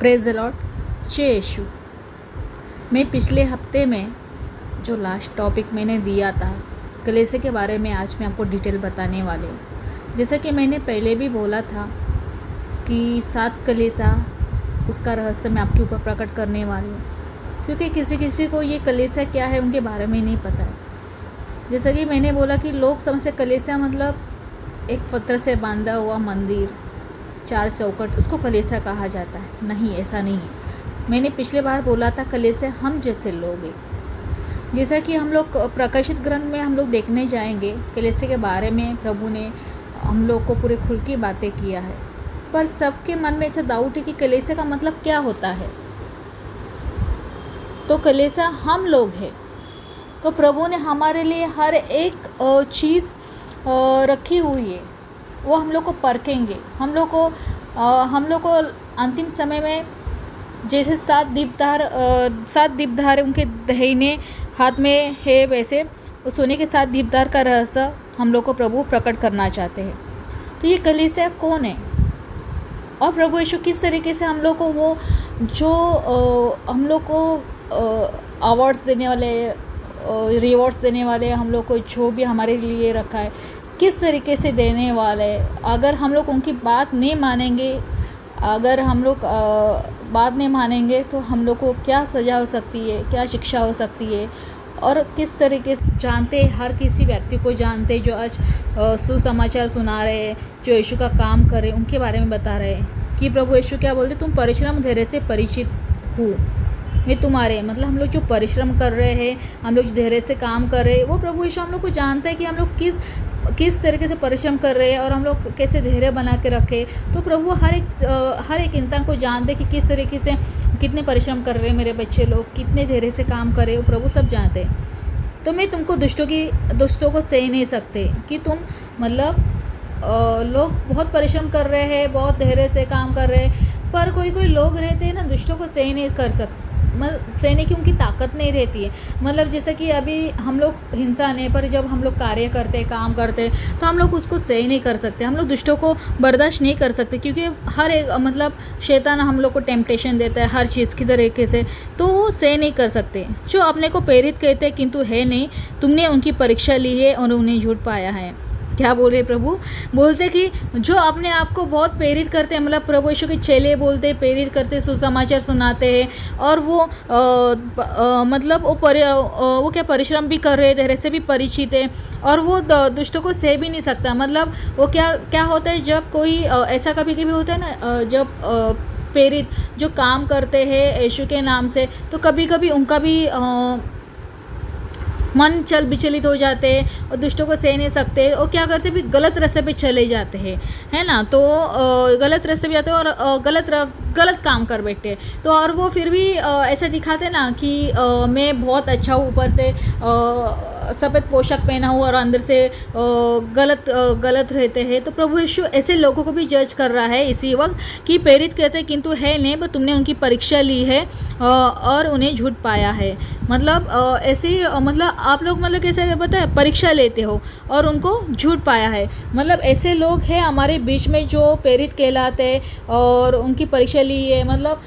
Praise the Lord. जय यीशु। मैं पिछले हफ्ते में जो लास्ट टॉपिक मैंने दिया था कलीसिया के बारे में, आज मैं आपको डिटेल बताने वाली हूँ। जैसा कि मैंने पहले भी बोला था कि 7 कलीसिया, उसका रहस्य मैं आपके ऊपर प्रकट करने वाली हूँ, क्योंकि किसी किसी को ये कलीसिया क्या है उनके बारे में नहीं पता है। जैसा कि मैंने बोला कि लोग समझते कलीसिया मतलब एक पत्थर से बांधा हुआ मंदिर, 4 चौखट, उसको कलीसिया कहा जाता है। नहीं, ऐसा नहीं है। मैंने पिछले बार बोला था कलीसिया हम जैसे लोग हैं। जैसा कि हम लोग प्रकाशित ग्रंथ में हम लोग देखने जाएंगे कलीसिया के बारे में, प्रभु ने हम लोग को पूरे खुल की बातें किया है, पर सबके मन में ऐसा डाउट है कि कलीसिया का मतलब क्या होता है। तो कलीसिया हम लोग हैं, तो प्रभु ने हमारे लिए हर एक चीज़ रखी हुई है, वो हम लोग को परखेंगे। हम लोग को अंतिम समय में जैसे 7 दीपदार उनके दाहिने हाथ में है, वैसे उस सोने के 7 दीपदार का रहस्य हम लोग को प्रभु प्रकट करना चाहते हैं। तो ये कलीसिया कौन है और प्रभु यीशु किस तरीके से हम लोग को वो जो हम लोग को अवार्ड्स देने वाले, रिवॉर्ड्स देने वाले, हम लोग को जो भी हमारे लिए रखा है किस तरीके से देने वाले। अगर हम लोग उनकी बात नहीं मानेंगे, अगर हम लोग बात नहीं मानेंगे तो हम लोग को क्या सज़ा हो सकती है, क्या शिक्षा हो सकती है, और किस तरीके से जानते, हर किसी व्यक्ति को जानते जो आज सुसमाचार सुना रहे हैं, जो यीशु का काम कर रहे हैं, उनके बारे में बता रहे हैं कि प्रभु यीशु क्या बोलते, तुम परिश्रम धैर्य से परिचित हो, मैं तुम्हारे, मतलब हम लोग जो परिश्रम कर रहे हैं, हम लोग जो धैर्य से काम कर रहे हैं, वो प्रभु यीशु हम लोग को जानता है कि हम लोग किस तरीके से परिश्रम कर रहे हैं और हम लोग कैसे धैर्य बना के रखे। तो प्रभु हर एक इंसान को जानते कि किस तरीके से कितने परिश्रम कर रहे हैं मेरे बच्चे लोग, कितने धैर्य से काम कर रहे हो, प्रभु सब जानते हैं। तो मैं तुमको दुष्टों को सह नहीं सकते कि तुम मतलब लोग बहुत परिश्रम कर रहे हैं, बहुत धैर्य से काम कर रहे हैं, पर कोई लोग रहते हैं ना, दुष्टों को सह नहीं कर सकते, सहने की उनकी ताकत नहीं रहती है। मतलब जैसे कि अभी हम लोग इंसान है, पर जब हम लोग कार्य करते, काम करते, तो हम लोग उसको सह नहीं कर सकते, हम लोग दुष्टों को बर्दाश्त नहीं कर सकते, क्योंकि हर एक मतलब शैतान हम लोग को टेम्पटेशन देता है हर चीज़ की तरीके से, तो वो सह नहीं कर सकते। जो अपने को प्रेरित कहते हैं किंतु है नहीं, तुमने उनकी परीक्षा ली है और उन्हें झूठ पाया है। क्या बोल रहे प्रभु? बोलते कि जो अपने आप को बहुत प्रेरित करते हैं, मतलब प्रभु यीशु के चेले बोलते, प्रेरित करते, सुसमाचार सुनाते हैं, और वो मतलब वो क्या परिश्रम भी कर रहे हैं, धैर्य से भी परिचित है, और वो दुष्टों को सह भी नहीं सकता। मतलब वो क्या होता है, जब कोई ऐसा कभी होता है ना, जब प्रेरित जो काम करते हैं यीशु के नाम से, तो कभी कभी उनका भी मन विचलित हो जाते हैं और दुष्टों को सह नहीं सकते, और क्या करते हैं, फिर गलत रास्ते पे चले जाते हैं, है ना। तो गलत रास्ते पे जाते हैं और गलत काम कर बैठते हैं। तो और वो फिर भी ऐसा दिखाते हैं ना कि मैं बहुत अच्छा हूँ, ऊपर से सफ़ेद पोशाक पहना हूँ और अंदर से गलत रहते हैं। तो प्रभु यीशु ऐसे लोगों को भी जज कर रहा है इसी वक्त कि प्रेरित कहते हैं किंतु है नहीं, पर तुमने उनकी परीक्षा ली है और उन्हें झूठ पाया है। मतलब ऐसी मतलब आप लोग मतलब कैसे पता है, परीक्षा लेते हो और उनको झूठ पाया है। मतलब ऐसे लोग हैं हमारे बीच में जो प्रेरित कहलाते हैं और उनकी परीक्षा ली है। मतलब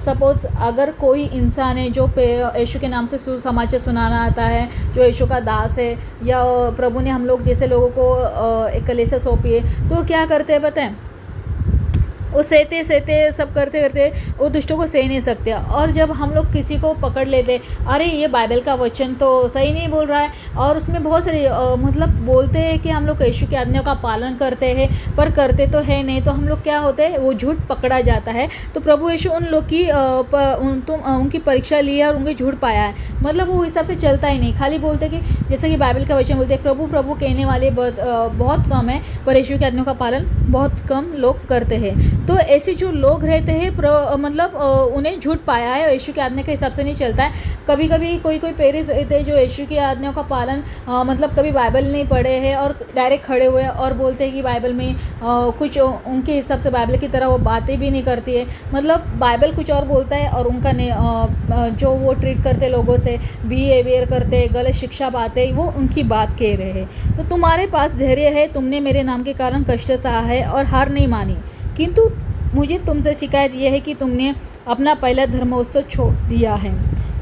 सपोज अगर कोई इंसान है जो यीशु के नाम से सुसमाचार सुनाना आता है, जो यीशु का दास है, या प्रभु ने हम लोग जैसे लोगों को एक कलीसिया सौंपी है, तो क्या करते हैं पता है, वो सहते सब करते वो दुष्टों को सह नहीं सकते। और जब हम लोग किसी को पकड़ लेते, अरे ये बाइबल का वचन तो सही नहीं बोल रहा है, और उसमें बहुत सारे मतलब बोलते हैं कि हम लोग यीशु की आज्ञा का पालन करते हैं, पर करते तो है नहीं, तो हम लोग क्या होते हैं, वो झूठ पकड़ा जाता है। तो प्रभु यीशु उन लोग की उनकी परीक्षा ली है और उनके झूठ पाया है। मतलब वो हिसाब से चलता ही नहीं, खाली बोलते कि जैसे कि बाइबल का वचन बोलते हैं, प्रभु प्रभु कहने वाले बहुत कम है, पर यीशु की आज्ञा का पालन बहुत कम लोग करते हैं। तो ऐसे जो लोग रहते हैं मतलब उन्हें झूठ पाया है, यीशु की आज्ञा के हिसाब से नहीं चलता है। कभी कोई प्रेरित रहते हैं जो यीशु की आज्ञा का पालन मतलब कभी बाइबल नहीं पढ़े हैं और डायरेक्ट खड़े हुए और बोलते हैं कि बाइबल में कुछ उनके हिसाब से बाइबल की तरह वो बातें भी नहीं करती है। मतलब बाइबल कुछ और बोलता है और उनका जो वो ट्रीट करते लोगों से, बिहेवियर करते, गलत शिक्षा पाते, वो उनकी बात कह रहे हैं। तो तुम्हारे पास धैर्य है, तुमने मेरे नाम के कारण कष्ट सहा है और हार नहीं मानी, किंतु मुझे तुमसे शिकायत ये है कि तुमने अपना पहला धर्मोत्सव छोड़ दिया है।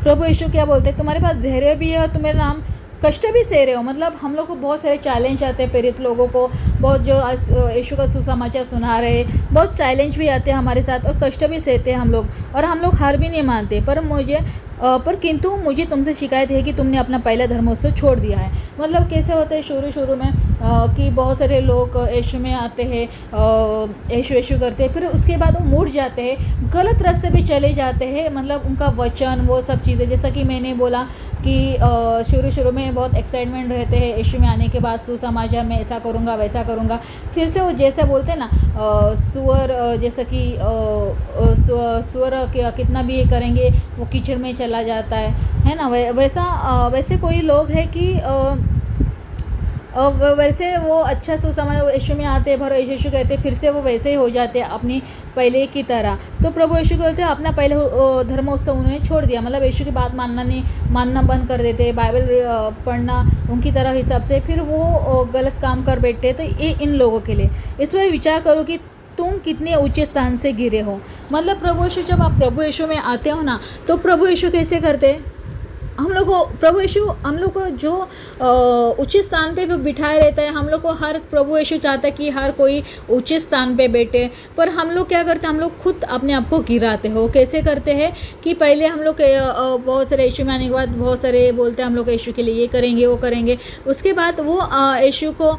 प्रभु यीशु क्या बोलते हैं, तुम्हारे पास धैर्य भी है और तुम्हारे नाम कष्ट भी सह रहे हो। मतलब हम लोग को बहुत सारे चैलेंज आते हैं, पीड़ित लोगों को बहुत जो यीशु का सुसमाचार सुना रहे हैं, बहुत चैलेंज भी आते हैं हमारे साथ और कष्ट भी सहते हैं हम लोग, और हम लोग हार भी नहीं मानते। पर किंतु मुझे तुमसे शिकायत है कि तुमने अपना पहला धर्मोत्सव छोड़ दिया है। मतलब कैसे होता है शुरू में कि बहुत सारे लोग यीशु में आते हैं, यीशु करते हैं, फिर उसके बाद वो मुड़ जाते हैं, गलत रास्ते पे चले जाते हैं। मतलब उनका वचन वो सब चीज़ें, जैसा कि मैंने बोला कि शुरू में बहुत एक्साइटमेंट रहते हैं यीशु में आने के बाद, सुसमाचार में ऐसा करूँगा वैसा करूँगा, फिर से वो जैसा बोलते हैं ना सुअर, जैसा कि सुअर कितना भी ये करेंगे वो कीचड़ में चला जाता है ना। वैसे कोई लोग हैं कि वैसे वो अच्छा सुसमाचार यीशु में आते हैं, भरो यीशु कहते, फिर से वो वैसे ही हो जाते हैं अपनी पहले की तरह। तो प्रभु यीशु कहते हैं अपना पहले धर्मोत्सव उन्होंने छोड़ दिया। मतलब यीशु की बात मानना बंद कर देते, बाइबल पढ़ना उनकी तरह हिसाब से, फिर वो गलत काम कर बैठते। तो ये इन लोगों के लिए इस पर विचार करो कि तुम कितने ऊंचे स्थान से गिरे हो। मतलब प्रभु यीशु, जब आप प्रभु यीशु में आते हो ना, तो प्रभु यीशु कैसे करते हैं, हम लोग को प्रभु यीशु हम लोग को जो ऊंचे स्थान पे बिठाए रहता है, हम लोग को हर प्रभु यीशु चाहता है कि हर कोई ऊंचे स्थान पे बैठे। पर हम लोग क्या करते हैं, हम लोग खुद अपने आप को गिराते हो। कैसे करते हैं कि पहले हम लोग बहुत सारे यीशु में आने के बाद बहुत सारे बोलते हैं हम लोग यीशु के लिए ये करेंगे वो करेंगे, उसके बाद वो यीशु को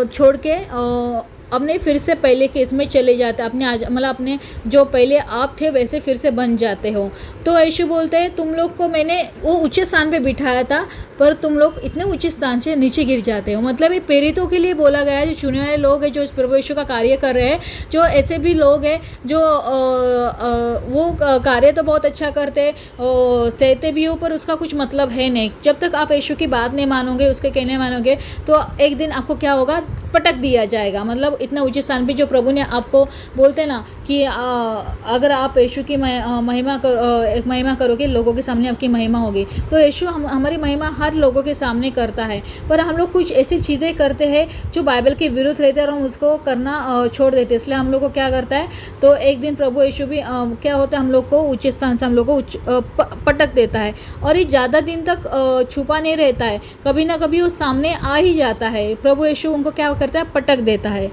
छोड़ के अपने फिर से पहले केस में चले जाते हैं, मतलब अपने जो पहले आप थे वैसे फिर से बन जाते हो। तो यीशु बोलते हैं तुम लोग को मैंने वो ऊंचे स्थान पे बिठाया था, पर तुम लोग इतने ऊंचे स्थान से नीचे गिर जाते हो। मतलब ये प्रेरितों के लिए बोला गया है, जो चुने हुए लोग हैं, जो प्रभु यीशु का कार्य कर रहे हैं, जो ऐसे भी लोग हैं जो वो कार्य तो बहुत अच्छा करते, सहते भी हो, पर उसका कुछ मतलब है नहीं। जब तक आप यीशु की बात नहीं मानोगे, उसके कहने मानोगे, तो एक दिन आपको क्या होगा, पटक दिया जाएगा। मतलब इतना ऊंचे स्थान पे जो प्रभु ने आपको बोलते हैं ना कि अगर आप यीशु की महिमा करोगे, लोगों के सामने आपकी महिमा होगी। तो यीशु हमारी महिमा हर लोगों के सामने करता है, पर हम लोग कुछ ऐसी चीज़ें करते हैं जो बाइबल के विरुद्ध रहते हैं और हम उसको करना छोड़ देते हैं। इसलिए हम लोग को क्या करता है, तो एक दिन प्रभु यीशु भी क्या होता है, हम लोग को ऊंचे स्थान से हम लोग को पटक देता है। और ये ज़्यादा दिन तक छुपा नहीं रहता है, कभी ना कभी वो सामने आ ही जाता है। प्रभु यीशु उनको क्या करता है, पटक देता है।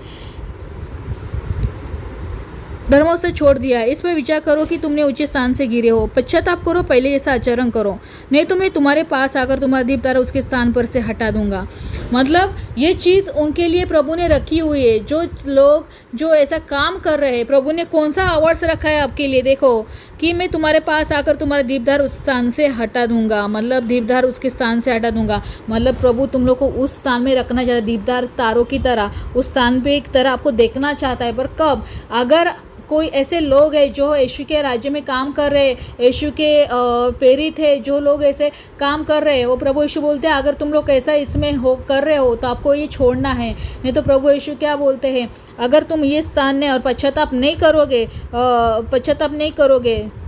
धर्मों से छोड़ दिया है, इस पर विचार करो कि तुमने ऊंचे स्थान से गिरे हो। पश्चाताप करो, पहले ऐसा आचरण करो, नहीं तो मैं तुम्हारे पास आकर तुम्हारा दीपदार उसके स्थान पर से हटा दूंगा। मतलब ये चीज़ उनके लिए प्रभु ने रखी हुई है, जो लोग जो ऐसा काम कर रहे हैं। प्रभु ने कौन सा अवार्ड्स रखा है आपके लिए, देखो कि मैं तुम्हारे पास आकर तुम्हारा दीपदार उस स्थान से हटा दूंगा। मतलब दीपदार उसके स्थान से हटा दूंगा, मतलब प्रभु तुम लोग को उस स्थान में रखना चाहता है, दीपदार तारों की तरह उस स्थान पे एक तरह आपको देखना चाहता है। पर कब, अगर कोई ऐसे लोग हैं जो यीशु के राज्य में काम कर रहे हैं, यीशु के प्रेरित है, जो लोग ऐसे काम कर रहे हैं, वो प्रभु यीशु बोलते हैं अगर तुम लोग ऐसा इसमें कर रहे हो तो आपको ये छोड़ना है। नहीं तो प्रभु यीशु क्या बोलते हैं, अगर तुम ये स्थान ने और पश्चाताप नहीं करोगे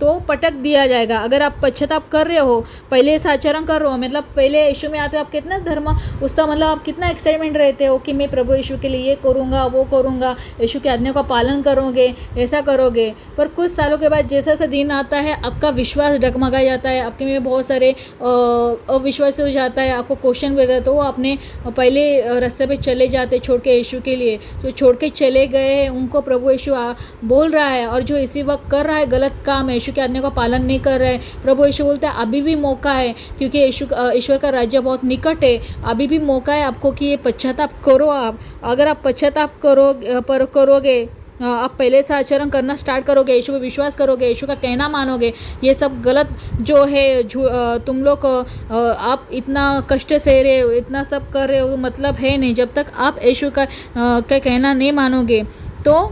तो पटक दिया जाएगा। अगर आप पश्चाताप कर रहे हो, पहले ऐसा आचरण कर रहे हो, मतलब पहले यीशु में आते हो, आप कितना धर्म उसका मतलब आप कितना एक्साइटमेंट रहते हो कि मैं प्रभु यीशु के लिए ये करूँगा वो करूँगा, यीशु की आज्ञा का पालन करोगे, ऐसा करोगे। पर कुछ सालों के बाद जैसा सा दिन आता है, आपका विश्वास डगमगा जाता है, आपके में बहुत सारे अविश्वास हो जाता है, आपको क्वेश्चन भी रहता है, तो वो अपने पहले रास्ते पे चले जाते छोड़ के यीशु के लिए। जो छोड़ के चले गए हैं उनको प्रभु यीशु बोल रहा है, और जो इसी वक्त कर रहा है गलत काम, यीशु की आज्ञा का पालन नहीं कर रहा है, प्रभु यीशु बोलता है अभी भी मौका है, क्योंकि ईश्वर का राज्य बहुत निकट है। अभी भी मौका है आपको कि ये पश्चाताप करो। आप अगर आप पश्चाताप करोगे, आप पहले से आचरण करना स्टार्ट करोगे, यीशु पे विश्वास करोगे, यीशु का कहना मानोगे, ये सब गलत जो है तुम लोग आप इतना कष्ट सह रहे हो, इतना सब कर रहे हो, मतलब है नहीं। जब तक आप यीशु का कहना नहीं मानोगे, तो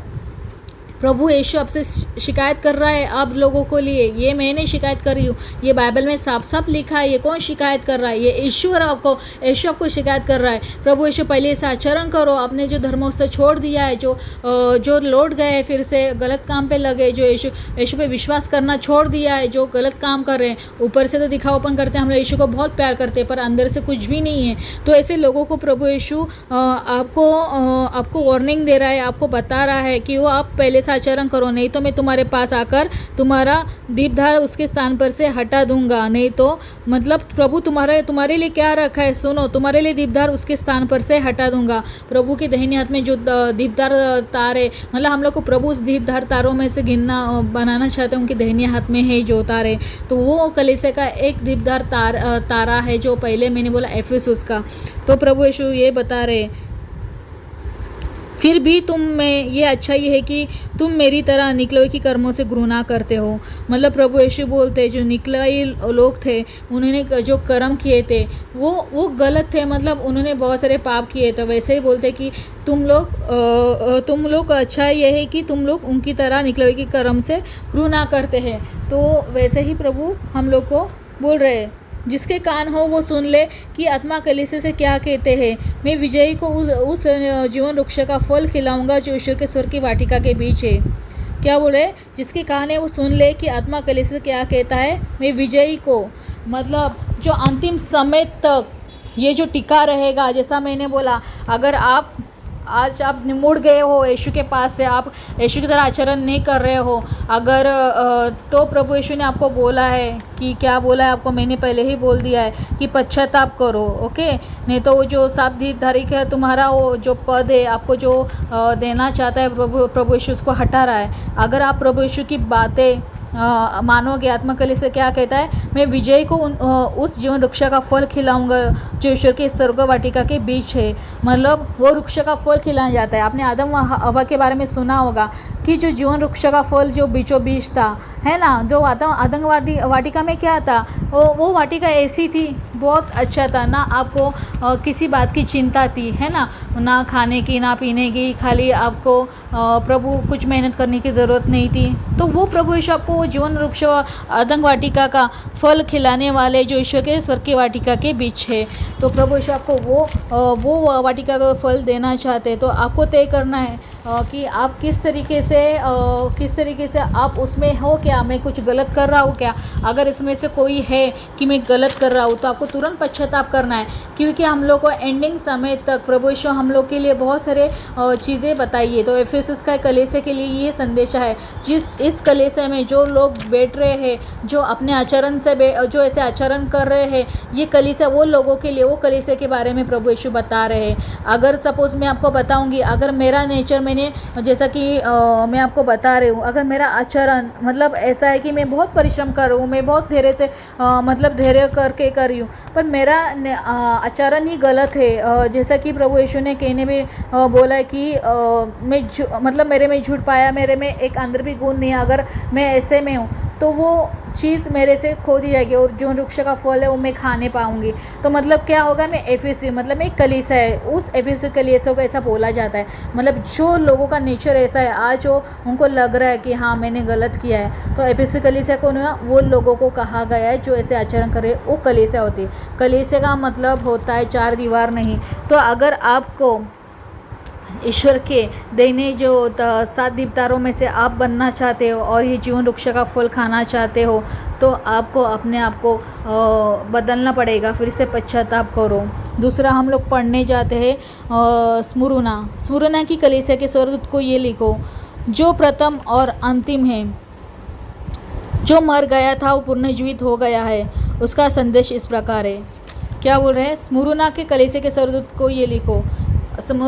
प्रभु यीशु आपसे शिकायत कर रहा है आप लोगों को लिए। ये मैं नहीं शिकायत कर रही हूँ, ये बाइबल में साफ साफ लिखा है। ये कौन शिकायत कर रहा है, ये यीशु आपको शिकायत कर रहा है। प्रभु यीशु पहले से आचरण करो, आपने जो धर्मों से छोड़ दिया है, जो लौट गए फिर से गलत काम पे लगे, जो यीशु पे विश्वास करना छोड़ दिया है, जो गलत काम कर रहे हैं। ऊपर से तो दिखावापन करते हैं, हम लोग यीशु को बहुत प्यार करते हैं, पर अंदर से कुछ भी नहीं है। तो ऐसे लोगों को प्रभु यीशु आपको वार्निंग दे रहा है, आपको बता रहा है कि वो आप पहले से ऐसा आचरण करो, नहीं तो मैं तुम्हारे पास आकर तुम्हारा दीपधार उसके स्थान पर से हटा दूंगा। नहीं तो मतलब प्रभु तुम्हारे लिए क्या रखा है, सुनो, तुम्हारे लिए दीपधार उसके स्थान पर से हटा दूंगा। प्रभु के दाहिने हाथ में जो दीपदार तार है, मतलब हम लोग को प्रभु उस दीपदार तारों में से गिनना बनाना चाहते हैं, उनके दाहिने हाथ में है जो तार है। तो वो कलीसिया का एक दीपदार तारा है, जो पहले मैंने बोला एफिसुस का। तो प्रभु यीशु ये बता रहे, फिर भी तुम में ये अच्छाई है कि तुम मेरी तरह निकले की कर्मों से घृणा करते हो। मतलब प्रभु यीशु बोलते, जो निकले लोग थे, उन्होंने जो कर्म किए थे वो गलत थे, मतलब उन्होंने बहुत सारे पाप किए थे। वैसे ही बोलते कि तुम लोग अच्छा ये है कि तुम लोग उनकी तरह निकले की कर्म से घृणा करते हैं। तो वैसे ही प्रभु हम लोग को बोल रहे हैं, जिसके कान हो वो सुन ले कि आत्मा कलीसिया से क्या कहते हैं। मैं विजयी को उस जीवन वृक्ष का फल खिलाऊंगा जो ईश्वर के स्वर्ग की वाटिका के बीच है। क्या बोले, जिसके कान है वो सुन ले कि आत्मा कलीसिया से क्या कहता है। मैं विजयी को, मतलब जो अंतिम समय तक ये जो टिका रहेगा, जैसा मैंने बोला, अगर आज आप मुड़ गए हो यीशु के पास से, आप यीशु की तरह आचरण नहीं कर रहे हो, अगर तो प्रभु यीशु ने आपको बोला है कि क्या बोला है आपको, मैंने पहले ही बोल दिया है कि पश्चाताप करो, ओके। नहीं तो वो जो सावधानी है तुम्हारा, वो जो पद है आपको जो देना चाहता है प्रभु यीशु, उसको हटा रहा है। अगर आप प्रभु यीशु की बातें मानोगे, आत्मा कलीसिया क्या कहता है, मैं विजय को उस जीवन वृक्ष का फल खिलाऊंगा जो ईश्वर के स्वर्ग वाटिका के बीच है। मतलब वो वृक्ष का फल खिलाया जाता है। आपने आदम व हवा के बारे में सुना होगा कि जो जीवन वृक्ष का फल जो बीचों बीच था, है ना, जो आदम वाटिका में क्या था, वो वाटिका ऐसी थी, बहुत अच्छा था ना, आपको किसी बात की चिंता थी, है ना खाने की ना पीने की, खाली आपको प्रभु कुछ मेहनत करने की ज़रूरत नहीं थी। तो वो प्रभु यीशु आपको वो जीवन वृक्ष आदम वाटिका का फल खिलाने वाले जो ईश्वर के स्वर्ग की वाटिका के बीच है। तो प्रभु यीशु आपको वो वाटिका का फल देना चाहते हैं। तो आपको तय करना है कि आप किस तरीके से आप उसमें हो क्या, मैं कुछ गलत कर रहा हूँ क्या। अगर इसमें से कोई है कि मैं गलत कर रहा हूँ तो आपको तुरंत पश्चाताप करना है, क्योंकि हम लोग को एंडिंग समय तक प्रभु यीशु हम लोग के लिए बहुत सारे चीज़ें बताइए। तो एफिसस का कलीसिया के लिए ये संदेश है, इस कलीसिया में जो लोग बैठ रहे हैं, जो अपने आचरण से जो ऐसे आचरण कर रहे हैं, ये कलीसिया वो लोगों के लिए, वो कलीसिया के बारे में प्रभु यीशु बता रहे हैं। अगर सपोज मैं आपको बताऊंगी, अगर मेरा नेचर, मैंने जैसा कि मैं आपको बता रही हूँ, अगर मेरा आचरण मतलब ऐसा है कि मैं बहुत परिश्रम कर रही हूँ, मैं बहुत धैर्य से मतलब धैर्य करके कर रही हूँ, पर मेरा आचरण ही गलत है, जैसा कि प्रभु यीशु ने कहने में बोला है कि मतलब मेरे में झूठ पाया, मेरे में एक अंदर भी गुण नहीं है, अगर मैं ऐसे में हूँ तो वो चीज़ मेरे से खो दी जाएगी और जो वृक्ष का फल है वो मैं खा नहीं पाऊँगी। तो मतलब क्या होगा, मैं एफिसी, मतलब मैं एक कलीसिया है, उस एफिसी कलीसिया को ऐसा बोला जाता है। मतलब जो लोगों का नेचर ऐसा है, आज जो उनको लग रहा है कि हाँ मैंने गलत किया है, तो एफिसी कलीसिया को ना वो लोगों को कहा गया है जो ऐसे आचरण करे, वो कलीसिया होती है। कलीसिया का मतलब होता है चार दीवार नहीं। तो अगर आपको ईश्वर के देने जो 7 दीपदारों में से आप बनना चाहते हो और ये जीवन वृक्ष का फल खाना चाहते हो, तो आपको अपने आप को बदलना पड़ेगा, फिर से पश्चाताप करो। दूसरा हम लोग पढ़ने जाते हैं स्मुरना की कलीसिया के स्वर्गदूत को ये लिखो, जो प्रथम और अंतिम है, जो मर गया था वो पुनर्जीवित हो गया है। उसका संदेश इस प्रकार है। क्या बोल रहे हैं, स्मुरना के कलीसिया के स्वर्गदूत को ये लिखो।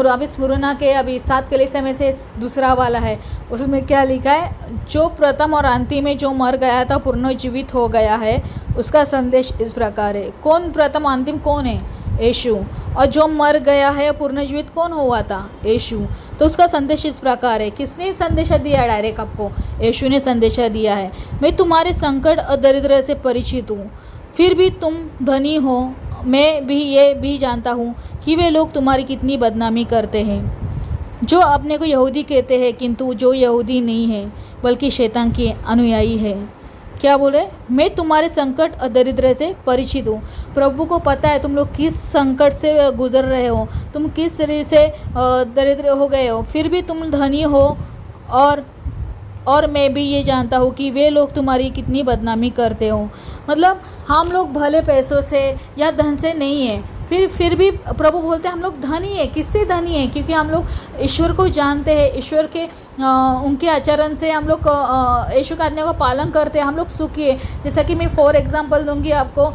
अभी स्मुरना के अभी 7 कलीसिया में से दूसरा वाला है, उसमें क्या लिखा है, जो प्रथम और अंतिम में जो मर गया था पुनर्जीवित हो गया है। उसका संदेश इस प्रकार है। कौन प्रथम अंतिम कौन है, यीशु, और जो मर गया है पुनर्जीवित कौन हुआ था, यीशु। तो उसका संदेश इस प्रकार है। किसने संदेशा दिया, डायरेक्ट आपको यीशु ने संदेशा दिया है। मैं तुम्हारे संकट और दरिद्र से परिचित हूँ, फिर भी तुम धनी हो। मैं भी ये भी जानता हूँ कि वे लोग तुम्हारी कितनी बदनामी करते हैं, जो अपने को यहूदी कहते हैं किंतु जो यहूदी नहीं है बल्कि शैतान के अनुयायी है। क्या बोले, मैं तुम्हारे संकट और दरिद्र से परिचित हूँ। प्रभु को पता है तुम लोग किस संकट से गुजर रहे हो, तुम किस तरह से दरिद्र हो गए हो, फिर भी तुम धनी हो। और मैं भी ये जानता हूँ कि वे लोग तुम्हारी कितनी बदनामी करते हो। मतलब हम लोग भले पैसों से या धन से नहीं है, फिर भी प्रभु बोलते हैं हम लोग धनी है। किससे धनी है? क्योंकि हम लोग ईश्वर को जानते हैं, ईश्वर के उनके आचरण से हम लोग ईश्वर की आज्ञा का पालन करते हैं, हम लोग सुखी है। जैसा कि मैं फॉर एग्जांपल दूंगी आपको,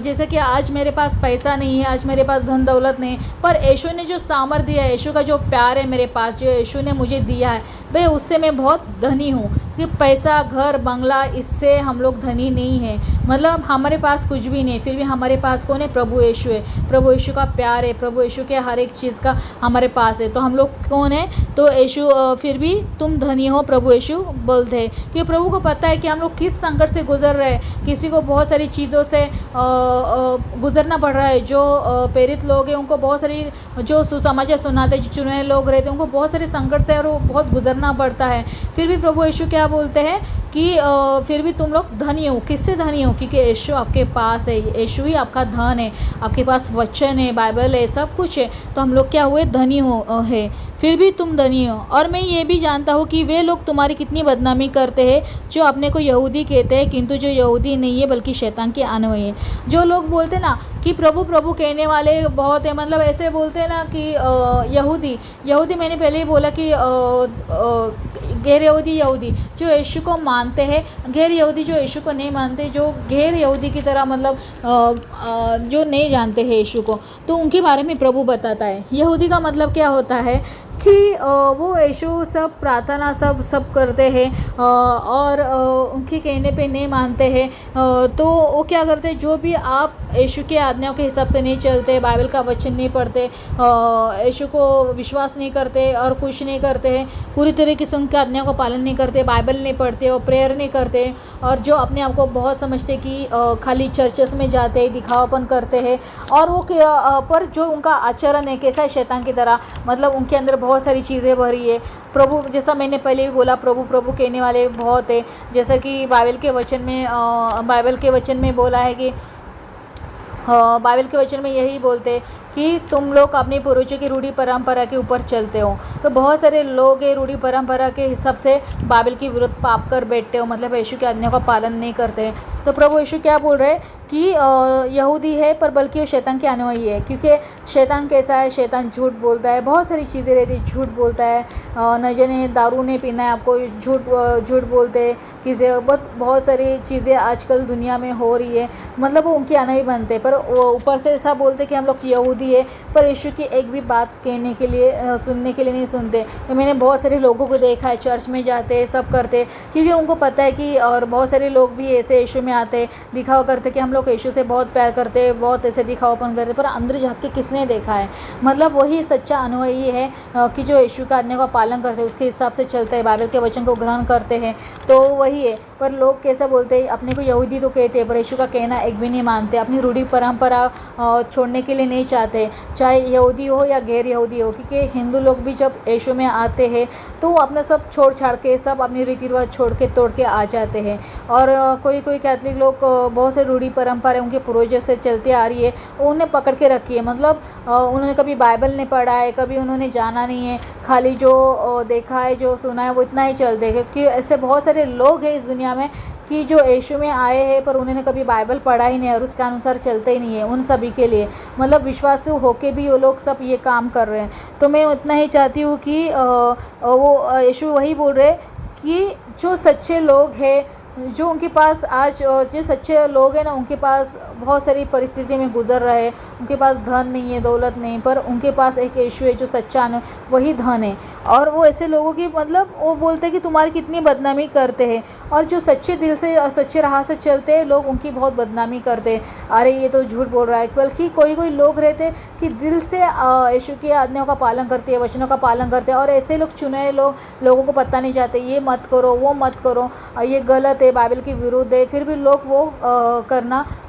जैसे कि आज मेरे पास पैसा नहीं है, आज मेरे पास धन दौलत नहीं है, पर ईश्वर ने जो सामर्थ्य दिया है, ईश्वर का जो प्यार है मेरे पास, जो ईश्वर ने मुझे दिया है, भाई उससे मैं बहुत धनी हूँ। कि पैसा, घर, बंगला, इससे हम लोग धनी नहीं है। मतलब हमारे पास कुछ भी नहीं, फिर भी हमारे पास कौन है? प्रभु यीशु है। प्रभु यीशु का प्यार है, प्रभु यीशु के हर एक चीज़ का हमारे पास है। तो हम लोग कौन है? तो यीशु फिर भी तुम धनी हो, प्रभु यीशु बोलते हैं। क्योंकि प्रभु को पता है कि हम लोग किस संकट से गुजर रहे हैं। किसी को बहुत सारी चीज़ों से गुजरना पड़ रहा है। जो प्रेरित लोग हैं उनको बहुत सारी, जो सुसमाचार सुनाते, जो चुने लोग रहते हैं, उनको बहुत सारे संकट से और वो बहुत गुजरना पड़ता है। फिर भी प्रभु यीशु क्या बोलते हैं कि फिर भी तुम लोग धनी हो। किससे धनी हो? क्योंकि यीशु आपके पास है, यीशु ही आपका धन है, आपके पास वचन है, बाइबल है, सब कुछ है। तो हम लोग क्या हुए? धनी हो है। फिर भी तुम धनी हो। और मैं ये भी जानता हूँ कि वे लोग तुम्हारी कितनी बदनामी करते हैं जो अपने को यहूदी कहते हैं, किंतु जो यहूदी नहीं है बल्कि शैतान के अनुयायी है। जो लोग बोलते हैं ना कि प्रभु प्रभु कहने वाले बहुत है, मतलब ऐसे बोलते हैं ना कि यहूदी मैंने पहले ही बोला कि गैर यहूदी जो यीशु को मानते हैं, गैर यहूदी जो यीशु को नहीं मानते, जो गैर यहूदी की तरह मतलब जो नहीं जानते हैं यीशु को, तो उनके बारे में प्रभु बताता है। यहूदी का मतलब क्या होता है कि वो यीशु सब प्रार्थना सब करते हैं और उनके कहने पे नहीं मानते हैं। तो वो क्या करते हैं? जो भी आप यीशु के आज्ञाओं के हिसाब से नहीं चलते, बाइबल का वचन नहीं पढ़ते, यीशु को विश्वास नहीं करते और कुछ नहीं करते हैं, पूरी तरीके से उनके आज्ञाओं का पालन नहीं करते, बाइबल नहीं पढ़ते और प्रेयर नहीं करते, और जो अपने आप को बहुत समझते कि खाली चर्चेस में जाते हैं, दिखावापन करते हैं, और वो पर जो उनका आचरण है कैसा है? शैतान की तरह। मतलब उनके अंदर बहुत सारी चीज़ें भरी है। प्रभु, जैसा मैंने पहले भी बोला, प्रभु प्रभु कहने वाले बहुत है। जैसा कि बाइबल के वचन में बोला है कि बाइबल के वचन में यही बोलते कि तुम लोग अपने पूर्वजों की रूढ़ी परंपरा के ऊपर चलते हो। तो बहुत सारे लोग ये रूढ़ी परंपरा के हिसाब से बाइबल की विरुद्ध पाप कर बैठते हो, मतलब यीशु की आज्ञा का पालन नहीं करते। तो प्रभु यीशु क्या बोल रहे हैं कि यहूदी है पर बल्कि वो शैतान के अनुयायी है। क्योंकि शैतान कैसा है? शैतान झूठ बोलता है, बहुत सारी चीज़ें रहती, झूठ बोलता है। न जाने दारू नहीं पीना है आपको, झूठ बोलते हैं कि बहुत सारी चीज़ें आजकल दुनिया में हो रही है, मतलब वो उनके अनुयायी बनते। पर वो ऊपर से ऐसा बोलते कि हम लोग यहूदी है, पर यीशु की एक भी बात कहने के लिए सुनने के लिए नहीं सुनते। तो मैंने बहुत सारे लोगों को देखा है, चर्च में जाते सब करते, क्योंकि उनको पता है कि, और बहुत सारे लोग भी ऐसे यीशु में आते, दिखावा करते कि हम लोग यीशु से बहुत प्यार करते, बहुत ऐसे दिखावापन करते, पर अंदर झाँक के किसने देखा है? मतलब वही सच्चा अनुयायी है कि जो यीशु का आज्ञा का पालन करते हैं, उसके हिसाब से चलते हैं, बाइबल के वचन को ग्रहण करते हैं, तो वही है। पर लोग कैसे बोलते हैं? अपने को यहूदी तो कहते हैं, पर यीशु का कहना एक भी नहीं मानते, अपनी रूढ़ी परंपरा छोड़ने के लिए नहीं चाहते, चाहे यहूदी हो या गैर यहूदी हो। क्योंकि हिंदू लोग भी जब यीशु में आते हैं तो वो अपना सब छोड़ छाड़ के, सब अपनी रीति रिवाज छोड़ के तोड़ के आ जाते हैं। और कोई कैथलिक लोग बहुत से रूढ़ी परंपरा उनके पूर्वजों से चलती आ रही है, उन्हें पकड़ के रखी है। मतलब उन्होंने कभी बाइबल नहीं पढ़ा है, कभी उन्होंने जाना नहीं है, खाली जो देखा है, जो सुना है, वो इतना ही चलते हैं। क्योंकि ऐसे बहुत सारे लोग हैं इस दुनिया में कि जो यीशु में आए हैं पर उन्होंने कभी बाइबल पढ़ा ही नहीं और उसके अनुसार चलते ही नहीं है। उन सभी के लिए मतलब विश्वासु होके भी वो लोग सब ये काम कर रहे हैं। तो मैं उतना ही चाहती हूँ कि वो यीशु वही बोल रहे कि जो सच्चे लोग हैं, जो उनके पास आज जो सच्चे लोग हैं ना, उनके पास बहुत सारी परिस्थिति में गुजर रहे हैं, उनके पास धन नहीं है, दौलत नहीं, पर उनके पास एक यीशु है जो सच्चा है, वही धन है। और वो ऐसे लोगों की मतलब वो बोलते हैं कि तुम्हारी कितनी बदनामी करते हैं, और जो सच्चे दिल से और सच्चे राह से चलते हैं लोग उनकी बहुत बदनामी करते हैं, अरे ये तो झूठ बोल रहा है। बल्कि कोई लोग रहते हैं कि दिल से यीशु की आज्ञाओं का पालन करते हैं, वचनों का पालन करते हैं, और ऐसे लोग चुने लोगों को पता नहीं चाहते, ये मत करो, वो मत करो, ये गलत है, बाइबल के विरुद्ध है, फिर भी लोग वो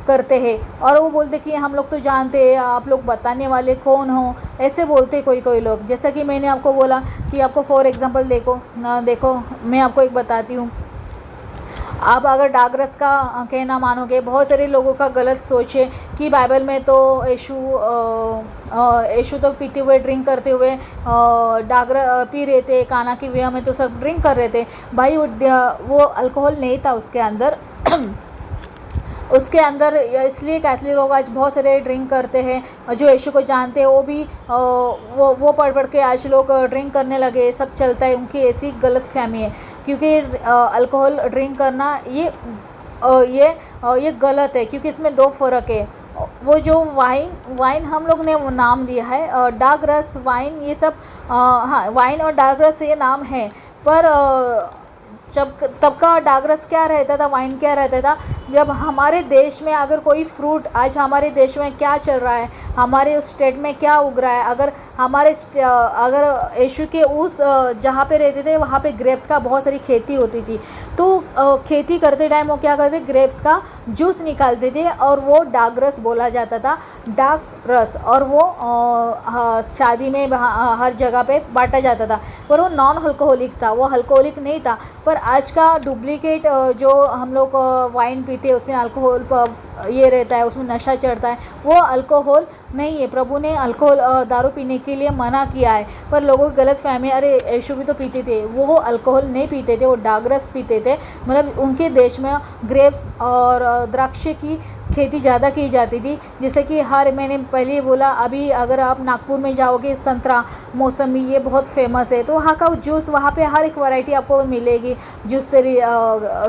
करते हैं। और वो बोलते कि हम लोग तो जानते हैं, आप लोग बताने वाले कौन हो, ऐसे बोलते कोई लोग। जैसा कि मैंने आपको बोला कि आपको फॉर एग्जांपल देखो मैं आपको एक बताती हूँ। आप अगर डागरस का कहना मानोगे, बहुत सारे लोगों का गलत सोच है कि बाइबल में तो यीशु तो पीते हुए, ड्रिंक करते हुए डागर पी रहे थे, काना की विवाह में तो सब ड्रिंक कर रहे थे। भाई वो अल्कोहल नहीं था उसके अंदर उसके अंदर इसलिए कैथलिक लोग आज बहुत सारे ड्रिंक करते हैं। जो यीशु को जानते हैं वो भी वो पढ़ पढ़ के आज लोग ड्रिंक करने लगे, सब चलता है। उनकी ऐसी गलत फहमी है, क्योंकि अल्कोहल ड्रिंक करना ये गलत है, क्योंकि इसमें दो फ़र्क है। वो जो वाइन हम लोग ने वो नाम दिया है, डार्क रस वाइन, ये सब हाँ, वाइन और डार्क रस ये नाम है। पर जब तब का डार्क रस क्या रहता था, वाइन क्या रहता था, जब हमारे देश में अगर कोई फ्रूट, आज हमारे देश में क्या चल रहा है, हमारे उस स्टेट में क्या उग रहा है, अगर यीशु के उस जहाँ पे रहते थे वहाँ पे ग्रेप्स का बहुत सारी खेती होती थी, तो खेती करते टाइम वो क्या करते, ग्रेप्स का जूस निकालते थे और वो डार्क रस बोला जाता था, डार्क रस। और वो शादी में हर जगह पे बांटा जाता था, पर वो नॉन अल्कोहलिक था, वो अल्कोहलिक नहीं था। पर आज का डुप्लीकेट जो हम लोग वाइन पीते हैं उसमें अल्कोहल ये रहता है, उसमें नशा चढ़ता है, वो अल्कोहल नहीं है। प्रभु ने अल्कोहल दारू पीने के लिए मना किया है, पर लोगों की गलत फहमी, अरे यीशु भी तो पीते थे, वो अल्कोहल नहीं पीते थे, वो डार्क रस पीते थे। मतलब उनके देश में ग्रेप्स और द्राक्ष की खेती ज़्यादा की जाती थी। जैसे कि मैंने पहले बोला, अभी अगर आप नागपुर में जाओगे, संतरा मौसमी ये बहुत फेमस है, तो वहाँ का जूस, वहाँ पे हर एक वैरायटी आपको मिलेगी। जूस से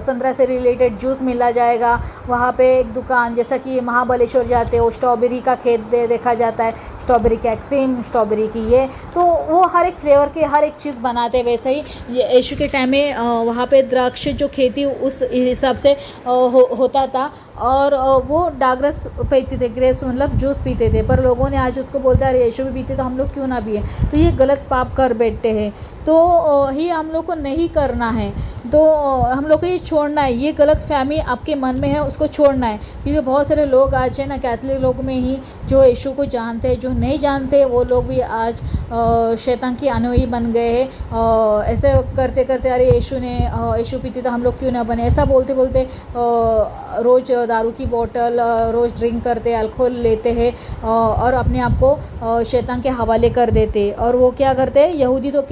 संतरा से रिलेटेड जूस मिला जाएगा। वहाँ पे एक दुकान, जैसा कि महाबलेश्वर जाते हो, स्ट्रॉबेरी का खेत देखा जाता है, स्ट्रॉबेरी की आइसक्रीम, स्ट्रॉबेरी की ये, तो वो हर एक फ्लेवर के हर एक चीज़ बनाते हैं। वैसे ही यीशु के टाइम में वहाँ पे द्राक्ष जो खेती उस हिसाब से होता था, और वो डार्क रस पीते थे, ग्रेप्स मतलब जूस पीते थे। पर लोगों ने आज उसको बोलता है, अरे यीशु भी पीते तो हम लोग क्यों ना पिए, तो ये गलत पाप कर बैठते हैं। तो ही हम लोग को नहीं करना है, तो हम लोग को ये छोड़ना है। ये गलत फहमी आपके मन में है, उसको छोड़ना है। क्योंकि बहुत सारे लोग आज है ना, कैथलिक लोग में ही जो यीशु को जानते हैं, जो नहीं जानते वो लोग भी आज शैतान की अनुयायी बन गए हैं। ऐसे करते करते, अरे यीशु पीते तो हम लोग क्यों ना बने, ऐसा बोलते बोलते रोज़ दारू की बोतल, रोज़ ड्रिंक करते, अल्कोहल लेते हैं और अपने आप को शैतान के हवाले कर देते। और वो क्या करते हैं, यहूदी तो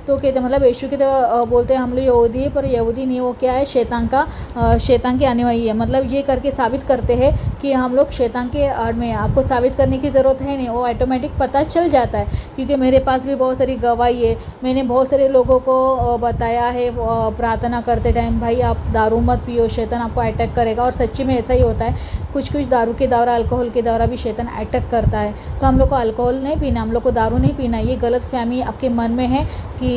कहते, मतलब यीशु के तो बोलते हैं हम लोग यहूदी है, पर यहूदी नहीं, वो क्या है, शैतान के अनुयायी है। मतलब ये करके साबित करते हैं कि हम लोग शैतान के आड़ में। आपको साबित करने की ज़रूरत है नहीं, वो ऑटोमेटिक पता चल जाता है। क्योंकि मेरे पास भी बहुत सारी गवाही है, मैंने बहुत सारे लोगों को बताया है प्रार्थना करते टाइम, भाई आप दारू मत पियो, शैतान आपको अटैक करेगा। और सच्ची में ऐसा ही होता है, कुछ दारू के दौरा, अल्कोहल के दौरा भी शैतान अटैक करता है। तो हम लोग को अल्कोहल नहीं पीना, हम लोग को दारू नहीं पीना। ये गलत फहमी आपके मन में है कि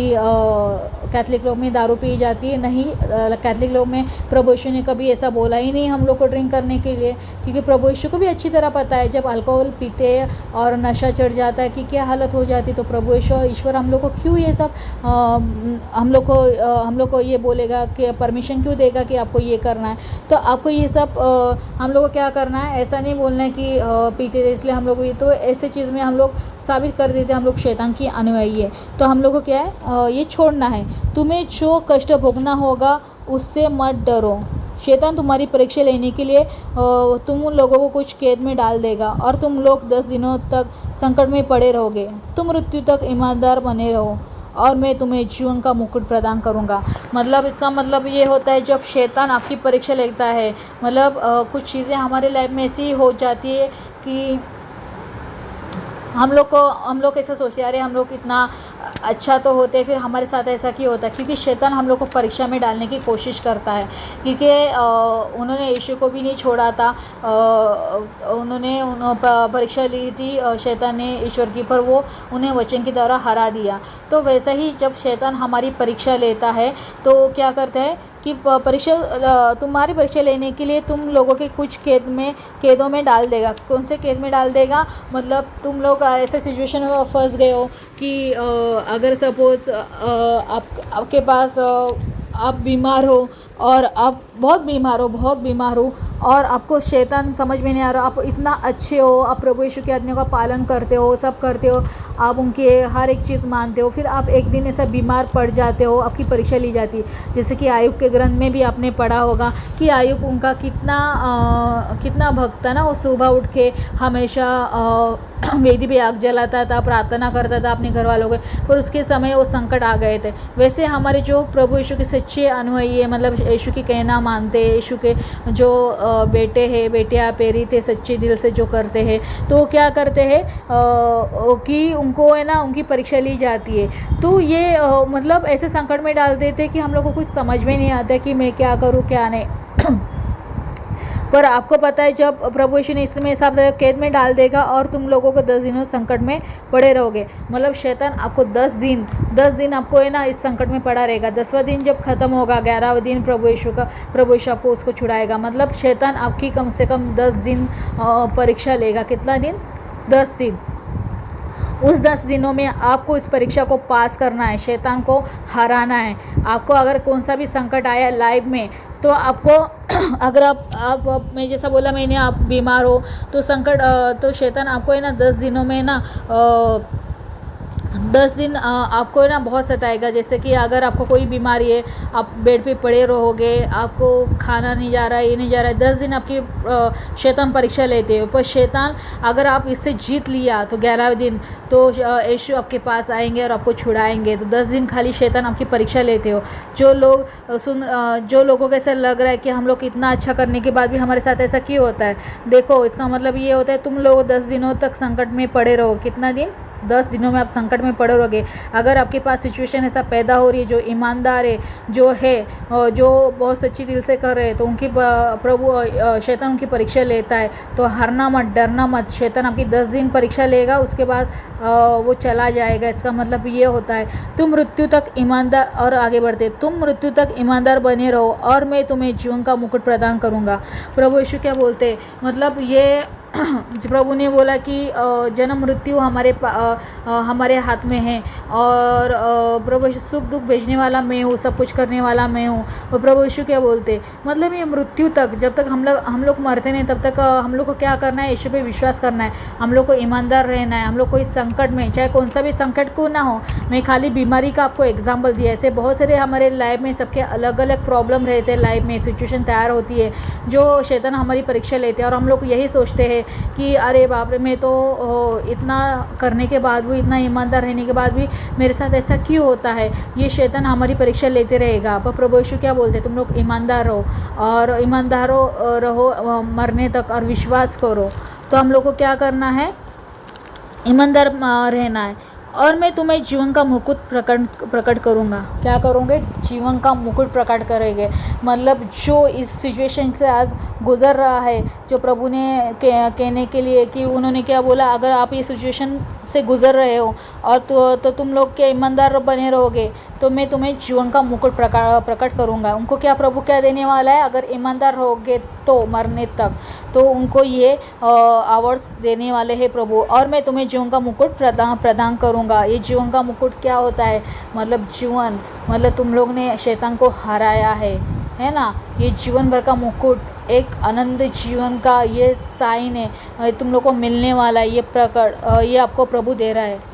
कैथलिक लोग में दारू पी जाती है। नहीं, कैथलिक लोग में प्रभु यीशु ने कभी ऐसा बोला ही नहीं हम लोग को ड्रिंक करने के लिए, क्योंकि प्रभु यीशु को भी अच्छी तरह पता है जब अल्कोहल पीते हैं और नशा चढ़ जाता है कि क्या हालत हो जाती। तो प्रभु ईश्वर हम लोग को क्यों ये सब हम लोग को ये बोलेगा कि परमिशन क्यों देगा कि आपको ये करना है। तो आपको ये सब हम लोग को क्या करना है, ऐसा नहीं बोलना है कि पीते थे इसलिए हम लोग ये, तो ऐसे चीज़ में हम लोग साबित कर देते हम लोग शैतान की अनुयायी है। तो हम लोग को क्या है, ये छोड़ना है। तुम्हें जो कष्ट भोगना होगा उससे मत डरो। शैतान तुम्हारी परीक्षा लेने के लिए तुम उन लोगों को कुछ कैद में डाल देगा और तुम लोग 10 दिनों तक संकट में पड़े रहोगे। तुम मृत्यु तक ईमानदार बने रहो और मैं तुम्हें जीवन का मुकुट प्रदान करूंगा। मतलब इसका मतलब ये होता है, जब शैतान आपकी परीक्षा लेता है, मतलब कुछ चीज़ें हमारे लाइफ में ऐसी हो जाती है कि हम लोग ऐसा सोचते हैं, अरे हम लोग इतना अच्छा तो होते, फिर हमारे साथ ऐसा क्यों होता है। क्योंकि शैतान हम लोग को परीक्षा में डालने की कोशिश करता है। क्योंकि उन्होंने यीशु को भी नहीं छोड़ा था, उन्होंने परीक्षा ली थी शैतान ने ईश्वर की, पर वो उन्हें वचन के द्वारा हरा दिया। तो वैसा ही जब शैतान हमारी परीक्षा लेता है तो क्या करता है कि तुम्हारी परीक्षा लेने के लिए तुम लोगों के कुछ कैदों में डाल देगा। कौन से कैद में डाल देगा, मतलब तुम लोग ऐसे सिचुएशन में फंस गए हो कि अगर सपोज आपके पास आप बीमार हो और आप बहुत बीमार हो और आपको शैतान समझ में नहीं आ रहा, आप इतना अच्छे हो, आप प्रभु यीशु की आज्ञा का पालन करते हो, सब करते हो, आप उनके हर एक चीज़ मानते हो, फिर आप एक दिन ऐसा बीमार पड़ जाते हो, आपकी परीक्षा ली जाती है। जैसे कि आयुब के ग्रंथ में भी आपने पढ़ा होगा कि आयुब उनका कितना भक्त था ना, वो सुबह उठ के हमेशा वेदी पे आग जलाता था, प्रार्थना करता था अपने घर वालों के, पर उसके समय वो संकट आ गए थे। वैसे हमारे जो प्रभु यीशु के सच्चे अनुयायी है, मतलब यीशु की कहना मानते हैं, यीशु के जो बेटे हैं बेटियाँ प्रेरित थे सच्चे दिल से जो करते हैं, तो वो क्या करते हैं कि उनको है ना उनकी परीक्षा ली जाती है। तो ये मतलब ऐसे संकट में डाल देते कि हम लोग को कुछ समझ में नहीं आता कि मैं क्या करूँ क्या नहीं। पर आपको पता है जब प्रभु यीशु ने इसमें सब कैद में डाल देगा और तुम लोगों को 10 दिनों संकट में पड़े रहोगे। मतलब शैतान आपको 10 दिन आपको है ना इस संकट में पड़ा रहेगा। 10वां दिन जब ख़त्म होगा 11वां दिन प्रभु यीशु आपको उसको छुड़ाएगा। मतलब शैतान आपकी कम से कम 10 दिन परीक्षा लेगा। कितना दिन? 10 दिन। उस 10 दिनों में आपको इस परीक्षा को पास करना है, शैतान को हराना है। आपको अगर कौन सा भी संकट आया लाइफ में तो आपको अगर आप मैं जैसा बोला मैंने आप बीमार हो तो संकट तो शैतान आपको है ना 10 दिनों में ना 10 दिन आपको ना बहुत सताएगा। जैसे कि अगर आपको कोई बीमारी है, आप बेड पे पड़े रहोगे, आपको खाना नहीं जा रहा है, ये नहीं जा रहा है, 10 दिन आपकी शैतान परीक्षा लेते हो। पर शैतान अगर आप इससे जीत लिया तो 11वें दिन तो यीशु आपके पास आएंगे और आपको छुड़ाएंगे। तो 10 दिन खाली शैतान आपकी परीक्षा लेते हो। जो लोगों को ऐसा लग रहा है कि हम लोग इतना अच्छा करने के बाद भी हमारे साथ ऐसा क्यों होता है, देखो इसका मतलब ये होता है तुम लोग 10 दिनों तक संकट में पड़े रहो। कितना दिन? 10 दिनों में आप संकट में पड़े रहोगे। अगर आपके पास सिचुएशन ऐसा पैदा हो रही है, जो ईमानदार है, जो है जो बहुत सच्ची दिल से कर रहे हैं, तो उनकी प्रभु शैतान उनकी परीक्षा लेता है। तो हारना मत, डरना मत। शैतान आपकी 10 दिन परीक्षा लेगा, उसके बाद वो चला जाएगा। इसका मतलब ये होता है तुम मृत्यु तक ईमानदार और आगे बढ़ते, तुम मृत्यु तक ईमानदार बने रहो और मैं तुम्हें जीवन का मुकुट प्रदान करूँगा। प्रभु यीशु क्या बोलते? मतलब ये प्रभु ने बोला कि जन्म मृत्यु हमारे हाथ में है और प्रभु सुख दुख भेजने वाला मैं हूँ, सब कुछ करने वाला मैं हूँ। और प्रभु यीशु क्या बोलते? मतलब ये मृत्यु तक, जब तक हम लोग मरते नहीं तब तक हम लोग को क्या करना है? यीशु पे विश्वास करना है। हम लोग को ईमानदार रहना है। हम लोग को इस संकट में, चाहे कौन सा भी संकट को ना हो, मैं खाली बीमारी का आपको एग्जाम्पल दिया। ऐसे बहुत सारे हमारे लाइफ में सबके अलग अलग प्रॉब्लम रहते हैं, लाइफ में सिचुएशन तैयार होती है जो शैतान हमारी परीक्षा लेते हैं और हम लोग यही सोचते हैं कि अरे बाप रे, मैं तो इतना करने के बाद भी, इतना ईमानदार रहने के बाद भी मेरे साथ ऐसा क्यों होता है। ये शैतान हमारी परीक्षा लेते रहेगा। पर प्रभु यीशु क्या बोलते? तुम लोग ईमानदार रहो और ईमानदार रहो मरने तक और विश्वास करो। तो हम लोग को क्या करना है? ईमानदार रहना है और मैं तुम्हें जीवन का मुकुट प्रकट करूँगा। क्या करोगे? जीवन का मुकुट प्रकट करेंगे। मतलब जो इस सिचुएशन से आज गुज़र रहा है, जो प्रभु ने कहने के लिए कि उन्होंने क्या बोला, अगर आप इस सिचुएशन से गुज़र रहे हो और तो तुम लोग के ईमानदार बने रहोगे तो मैं तुम्हें जीवन का मुकुट प्रकट करूँगा। उनको क्या प्रभु क्या देने वाला है? अगर ईमानदार रहोगे तो मरने तक, तो उनको ये अवार्ड देने वाले हैं प्रभु। और मैं तुम्हें जीवन का मुकुट प्रदान करूँगा। ये जीवन का मुकुट क्या होता है? मतलब जीवन, मतलब तुम लोग ने शैतान को हराया है ना। ये जीवन भर का मुकुट, एक आनंद जीवन का ये साइन है, तुम लोग को मिलने वाला है। ये आपको प्रभु दे रहा है।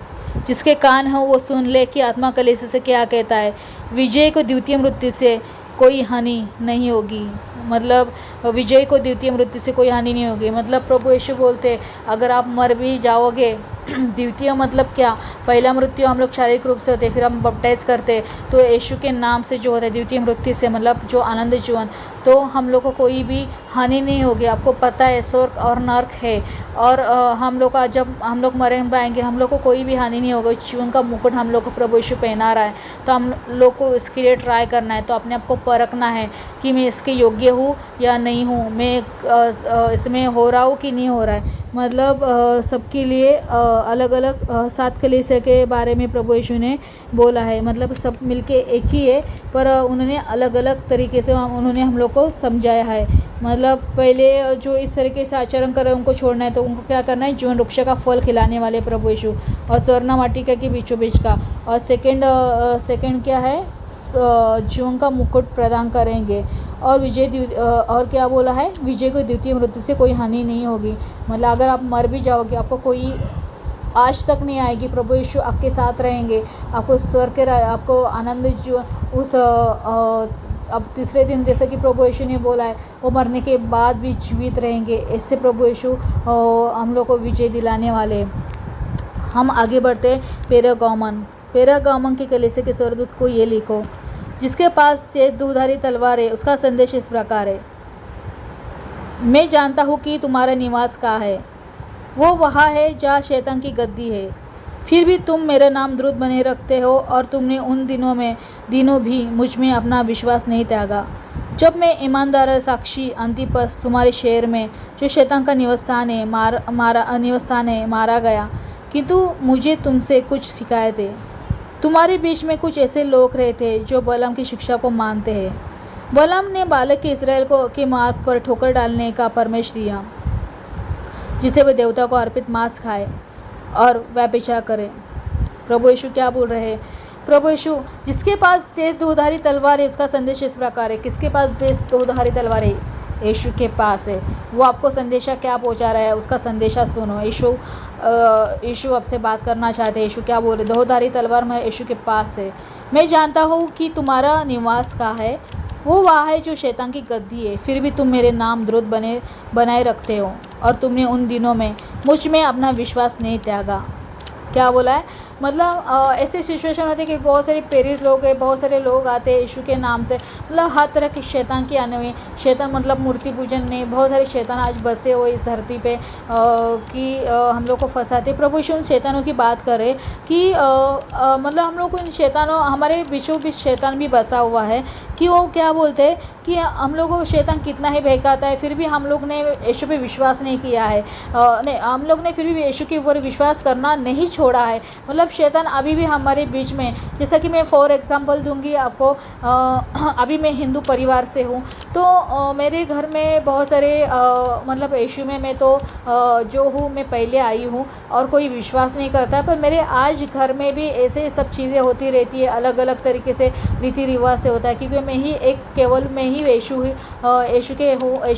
जिसके कान हो वो सुन ले कि आत्मा कलीसिया से क्या कहता है। विजय को द्वितीय मृत्यु से कोई हानि नहीं होगी। मतलब विजय को द्वितीय मृत्यु से कोई हानि नहीं होगी। मतलब प्रभु यीशु बोलते अगर आप मर भी जाओगे, द्वितीय मतलब क्या? पहला मृत्यु हम लोग शारीरिक रूप से होते, फिर हम बपटाइज करते, तो यीशु के नाम से जो होता है द्वितीय मृत्यु से मतलब जो आनंद जीवन, तो हम लोग को कोई भी हानि नहीं होगी। आपको पता है स्वर्ग और नर्क है और हम लोग का जब हम लोग मरे पाएंगे, हम लोग को कोई भी हानि नहीं होगा। जीवन का मुकुट हम लोग को प्रभु यीशु पहना रहा है, तो हम लोग को इसके लिए ट्राई करना है। तो अपने आप को परखना है कि मैं इसके योग्य हूँ या नहीं हूँ, मैं इसमें हो रहा हूँ कि नहीं हो रहा है। मतलब सबके लिए अलग अलग 7 कलीसिया के बारे में प्रभु यीशु ने बोला है। मतलब सब मिलके एक ही है, पर उन्होंने अलग अलग तरीके से उन्होंने हम लोग को समझाया है। मतलब पहले जो इस तरीके से आचरण कर रहे हैं उनको छोड़ना है, तो उनको क्या करना है? जीवन वृक्ष का फल खिलाने वाले प्रभु यीशु और स्वर्णा वाटिका के बीचों बीच का। और सेकंड क्या है? जीवन का मुकुट प्रदान करेंगे और और क्या बोला है? विजय को द्वितीय मृत्यु से कोई हानि नहीं होगी। मतलब अगर आप मर भी जाओगे, आपको कोई आज तक नहीं आएगी। प्रभु यीशु आपके साथ रहेंगे, आपको स्वर्ग के आपको आनंद जीवन उस अब तीसरे दिन, जैसे कि प्रभु यीशु ने बोला है, वो मरने के बाद भी जीवित रहेंगे। ऐसे प्रभु यीशु हम लोग को विजय दिलाने वाले। हम आगे बढ़ते। पेरागामन के कलीसिया के स्वर्गदूत को ये लिखो। जिसके पास तेज दुधारी तलवार है उसका संदेश इस प्रकार है, मैं जानता हूँ कि तुम्हारा निवास कहाँ है, वो वहाँ है जहाँ शैतान की गद्दी है। फिर भी तुम मेरा नाम द्रुत बने रखते हो और तुमने उन दिनों भी मुझ में अपना विश्वास नहीं त्यागा, जब मैं ईमानदार साक्षी अंतिपस तुम्हारे शहर में जो शैतान का निवासस्थान है मारा गया। किंतु मुझे तुमसे कुछ शिकायत है। तुम्हारे बीच में कुछ ऐसे लोग रहे थे जो बलाम की शिक्षा को मानते हैं। बलाम ने बालक के इसराइल के मार्ग पर ठोकर डालने का परामर्श दिया, जिसे वे देवता को अर्पित मांस खाए और व्यभिचार करें। प्रभु यीशु क्या बोल रहे हैं? प्रभु यीशु, जिसके पास तेज दोधारी तलवार है उसका संदेश इस प्रकार है। किसके पास तेज दोधारी तलवार है? यीशु के पास है। वो आपको संदेशा क्या पहुंचा रहा है, उसका संदेशा सुनो। यीशु आपसे बात करना चाहते हैं। यीशु क्या बोल रहे? दोधारी तलवार मैं यीशु के पास है। मैं जानता हूँ कि तुम्हारा निवास कहाँ है, वो वहाँ है जो शैतान की गद्दी है। फिर भी तुम मेरे नाम द्रुत बनाए रखते हो और तुमने उन दिनों में मुझ में अपना विश्वास नहीं त्यागा। क्या बोला है? मतलब ऐसे सिचुएशन होते कि बहुत सारे प्रेरित लोग हैं, बहुत सारे लोग आते हैं यीशु के नाम से, मतलब हर तरह की शैतान की आने हुई। शैतान मतलब मूर्ति पूजन नहीं, बहुत सारे शैतान आज बसे हुए इस धरती पे कि हम लोग को फंसाते। प्रभु यीशु उन शैतानों की बात करे कि मतलब हम लोग को इन शैतानों, हमारे बीचों बीच शैतान भी बसा हुआ है कि वो क्या बोलते हैं कि हम लोगों को शैतान कितना ही बहकाता है, फिर भी हम लोग ने यीशु पे विश्वास नहीं किया है। नहीं, हम लोग ने फिर भी यीशु के ऊपर विश्वास करना नहीं छोड़ा है। मतलब शैतान अभी भी हमारे बीच में, जैसा कि मैं फॉर एग्जांपल दूंगी आपको, अभी मैं हिंदू परिवार से हूँ, तो मेरे घर में बहुत सारे मतलब यीशु में मैं तो जो हूँ मैं पहले आई हूँ और कोई विश्वास नहीं करता, पर मेरे आज घर में भी ऐसे सब चीज़ें होती रहती है, अलग अलग तरीके से रीति रिवाज से होता है, क्योंकि मैं ही केवल मैं ही यीशु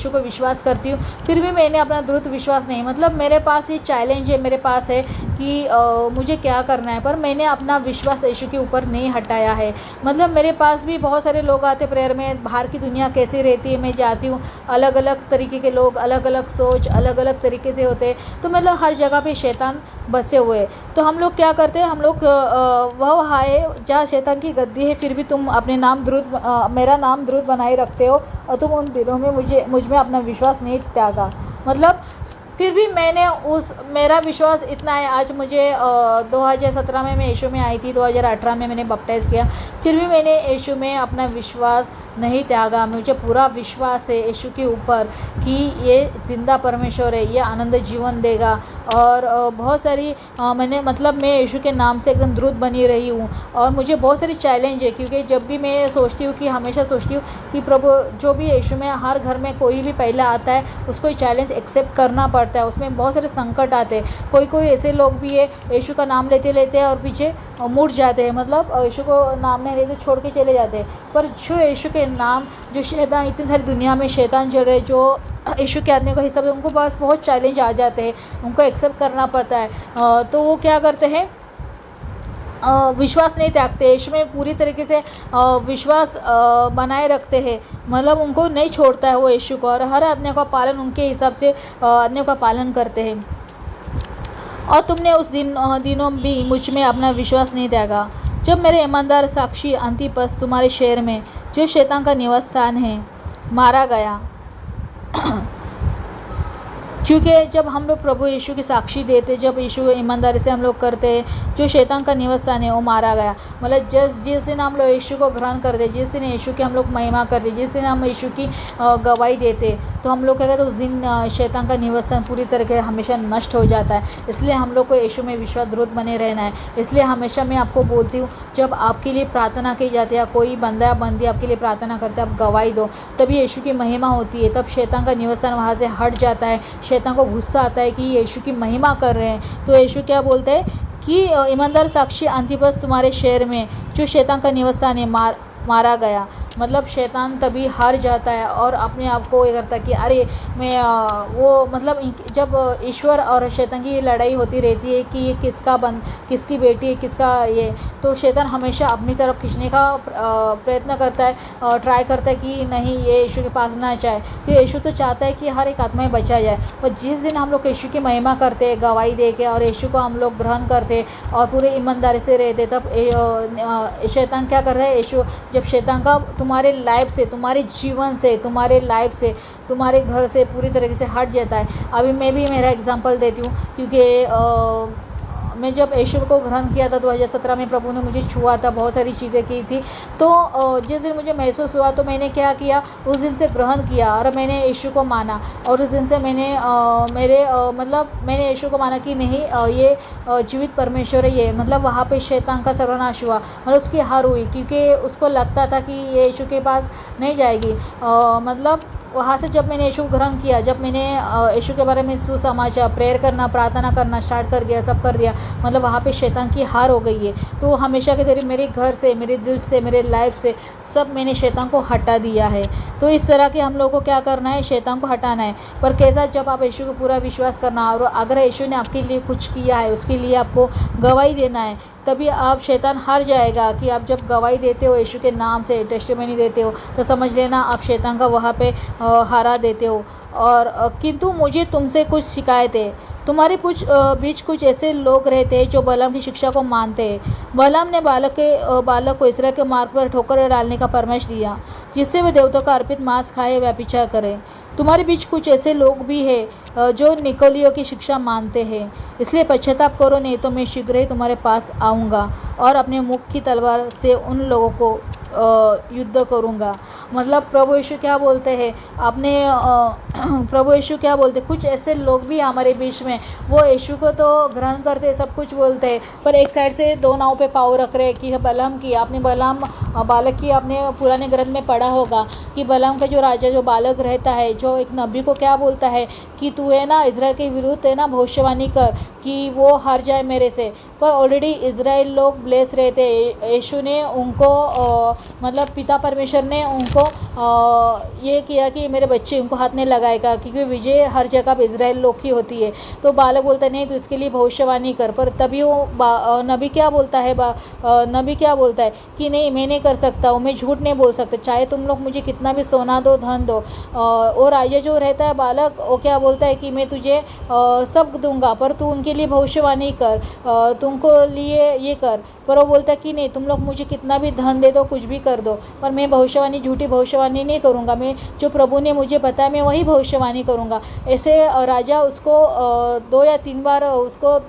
को विश्वास करती हूँ। फिर भी मैंने अपना द्रुत विश्वास नहीं, मतलब मेरे पास ये चैलेंज है, मेरे पास है कि मुझे क्या करना है, पर मैंने अपना विश्वास यीशु के ऊपर नहीं हटाया है। मतलब मेरे पास भी बहुत सारे लोग आते प्रेयर में, बाहर की दुनिया कैसी रहती है मैं जाती हूँ, अलग अलग तरीके के लोग, अलग अलग सोच, अलग अलग तरीके से होते हैं, तो मतलब हर जगह पे शैतान बसे हुए हैं। तो हम लोग क्या करते हैं, हम लोग वह है जहाँ शैतान की गद्दी है, फिर भी तुम अपने मेरा नाम द्रुत बनाए रखते हो और तुम उन दिनों में मुझ में अपना विश्वास नहीं त्यागा। मतलब फिर भी मेरा विश्वास इतना है। आज मुझे 2017 में मैं यीशु में आई थी, 2018 में मैंने बपटाइज़ किया, फिर भी मैंने यीशु में अपना विश्वास नहीं त्यागा। मुझे पूरा विश्वास है यीशु के ऊपर कि ये जिंदा परमेश्वर है, ये आनंद जीवन देगा। और बहुत सारी मैं यीशु के नाम से एकदम द्रुत बनी रही हूँ और मुझे बहुत सारी चैलेंज है, क्योंकि जब भी मैं हमेशा सोचती हूँ कि प्रभु, जो भी यीशु में हर घर में कोई भी पहले आता है उसको चैलेंज एक्सेप्ट करना पड़ता है, उसमें बहुत सारे संकट आते हैं। कोई ऐसे लोग भी है यीशु का नाम लेते और पीछे मुड़ जाते हैं, मतलब यीशु को नाम नहीं लेते, छोड़ के चले जाते हैं। पर जो यीशु के नाम, जो शैतान, इतनी सारी दुनिया में शैतान चल रहे, जो यीशु के आदमी को हिस्सा है, उनको पास बहुत चैलेंज आ जाते हैं, उनको एक्सेप्ट करना पड़ता है। तो वो क्या करते हैं, विश्वास नहीं त्यागते, यीशु में पूरी तरीके से विश्वास बनाए रखते हैं, मतलब उनको नहीं छोड़ता है वो यीशु को, और हर आज्ञा का पालन उनके हिसाब से आज्ञा का पालन करते हैं। और तुमने उस दिनों भी मुझ में अपना विश्वास नहीं त्यागा, जब मेरे ईमानदार साक्षी अंतिपस तुम्हारे शहर में जो शैतान का निवास स्थान है मारा गया। क्योंकि जब हम लोग प्रभु यीशु की साक्षी देते, जब यीशु ईमानदारी से हम लोग करते हैं, जो शैतान का निवास स्थान है वो मारा गया। मतलब जिस दिन हम लोग यीशु को ग्रहण करते, जिस दिन यीशु की हम लोग महिमा करते, जिस दिन हम यीशु की गवाही देते, तो हम लोग क्या कहते हैं, उस दिन शैतान का निवास स्थान पूरी तरह से हमेशा नष्ट हो जाता है। इसलिए हम लोग को यीशु में विश्वास द्रुत बने रहना है। इसलिए हमेशा मैं आपको बोलती हूँ, जब आपके लिए प्रार्थना की जाती है, कोई बंदा या बंदी आपके लिए प्रार्थना करते हैं, आप गवाही दो, तभी यीशु की महिमा होती है, तब शैतान का निवास स्थान वहाँ से हट जाता है। शैतान को गुस्सा आता है कि यीशु की महिमा कर रहे हैं, तो यीशु क्या बोलते हैं कि ईमानदार साक्षी अंतिपस तुम्हारे शहर में जो शैतान का निवास स्थान है मारा गया। मतलब शैतान तभी हार जाता है और अपने आप को ये करता है कि अरे मैं वो, मतलब जब ईश्वर और शैतान की लड़ाई होती रहती है कि ये किसकी बेटी है, किसका ये, तो शैतान हमेशा अपनी तरफ खींचने का प्रयत्न करता है, ट्राई करता है कि नहीं, ये यीशु के पास ना जाए, क्योंकि यीशु तो चाहता है कि हर एक आत्मा बचा जाए। और जिस दिन हम लोग यीशु की महिमा करते, गवाही दे के, और यीशु को हम लोग ग्रहण करते और पूरे ईमानदारी से रहते, तब शैतान क्या कर रहा है, यीशु जब शैतान का तुम्हारे लाइफ से, तुम्हारे जीवन से, तुम्हारे लाइफ से, तुम्हारे घर से पूरी तरीके से हट जाता है। अभी मैं भी मेरा एग्जांपल देती हूँ, क्योंकि मैं जब यीशु को ग्रहण किया था 2017 में, प्रभु ने मुझे छुआ था, बहुत सारी चीज़ें की थी। तो जिस दिन मुझे महसूस हुआ तो मैंने क्या किया, उस दिन से ग्रहण किया और मैंने यीशु को माना। और उस दिन से मैंने मैंने यीशु को माना कि नहीं, ये जीवित परमेश्वर है ये। मतलब वहाँ पे शैतान का सर्वनाश हुआ, मतलब उसकी हार हुई, क्योंकि उसको लगता था कि ये यीशु के पास नहीं जाएगी। मतलब वहाँ से जब मैंने यीशु को ग्रहण किया, जब मैंने यीशु के बारे में सुसमाचार, प्रेयर करना, प्रार्थना करना स्टार्ट कर दिया, सब कर दिया, मतलब वहाँ पे शैतान की हार हो गई है। तो हमेशा के तरीके मेरे घर से, मेरे दिल से, मेरे लाइफ से सब मैंने शैतान को हटा दिया है। तो इस तरह के हम लोग को क्या करना है, शैतान को हटाना है। पर कैसा, जब आप यीशु को पूरा विश्वास करना, और अगर यीशु ने आपके लिए कुछ किया है उसके लिए आपको गवाही देना है, तभी आप शैतान हार जाएगा। कि आप जब गवाही देते हो यीशु के नाम से, टेस्टिमनी देते हो, तो समझ लेना आप शैतान का वहाँ पे हारा देते हो। और किंतु मुझे तुमसे कुछ शिकायत है, तुम्हारे बीच कुछ ऐसे लोग रहते हैं जो बलाम की शिक्षा को मानते हैं। बलाम ने बालक को इसराइल के मार्ग पर ठोकर डालने का परामर्श दिया, जिससे वे देवताओं का अर्पित मांस खाए व्यभिचार करें। तुम्हारे बीच कुछ ऐसे लोग भी हैं जो निकोलियों की शिक्षा मानते हैं। इसलिए पश्चाताप करो, नहीं तो मैं शीघ्र ही तुम्हारे पास आऊँगा और अपने मुख की तलवार से उन लोगों को युद्ध करूँगा। मतलब प्रभु यीशु क्या बोलते हैं, आपने प्रभु यीशु क्या बोलते, कुछ ऐसे लोग भी हमारे बीच में, वो यीशु को तो ग्रहण करते, सब कुछ बोलते हैं, पर एक साइड से दो नाव पे पाँव रख रहे कि बलाम की, आपने बलाम बालक की आपने पुराने ग्रंथ में पढ़ा होगा कि बलाम का जो राजा, जो बालक रहता है, जो एक नबी को क्या बोलता है कि तू है ना इज़राइल के विरुद्ध है ना भविष्यवाणी कर कि वो हार जाए मेरे से। पर ऑलरेडी इज़राइल लोग ब्लेस रहते, यीशु ने उनको मतलब पिता परमेश्वर ने उनको ये किया कि मेरे बच्चे उनको हाथ नहीं लगाएगा, क्योंकि विजय हर जगह पर इज़राइल लोग की होती है। तो बालक बोलता है नहीं तो इसके लिए भविष्यवाणी कर। पर तभी वो नबी क्या बोलता है, नबी क्या बोलता है कि नहीं मैं नहीं कर सकता हूँ, मैं झूठ नहीं बोल सकता, चाहे तुम लोग मुझे कितना भी सोना दो, धन दो। और राजा जो रहता है बालक, वो क्या बोलता है कि मैं तुझे सब दूंगा, पर तू उनके लिए भविष्यवाणी कर, तुमको लिए ये कर। पर वो बोलता है कि नहीं तुम लोग मुझे कितना भी धन दे दो, कुछ भी कर दो, पर मैं भविष्यवाणी, झूठी भविष्यवाणी नहीं करूँगा, मैं जो प्रभु ने मुझे बताया मैं वही भविष्यवाणी करूँगा। ऐसे राजा उसको 2 या 3 बार उसको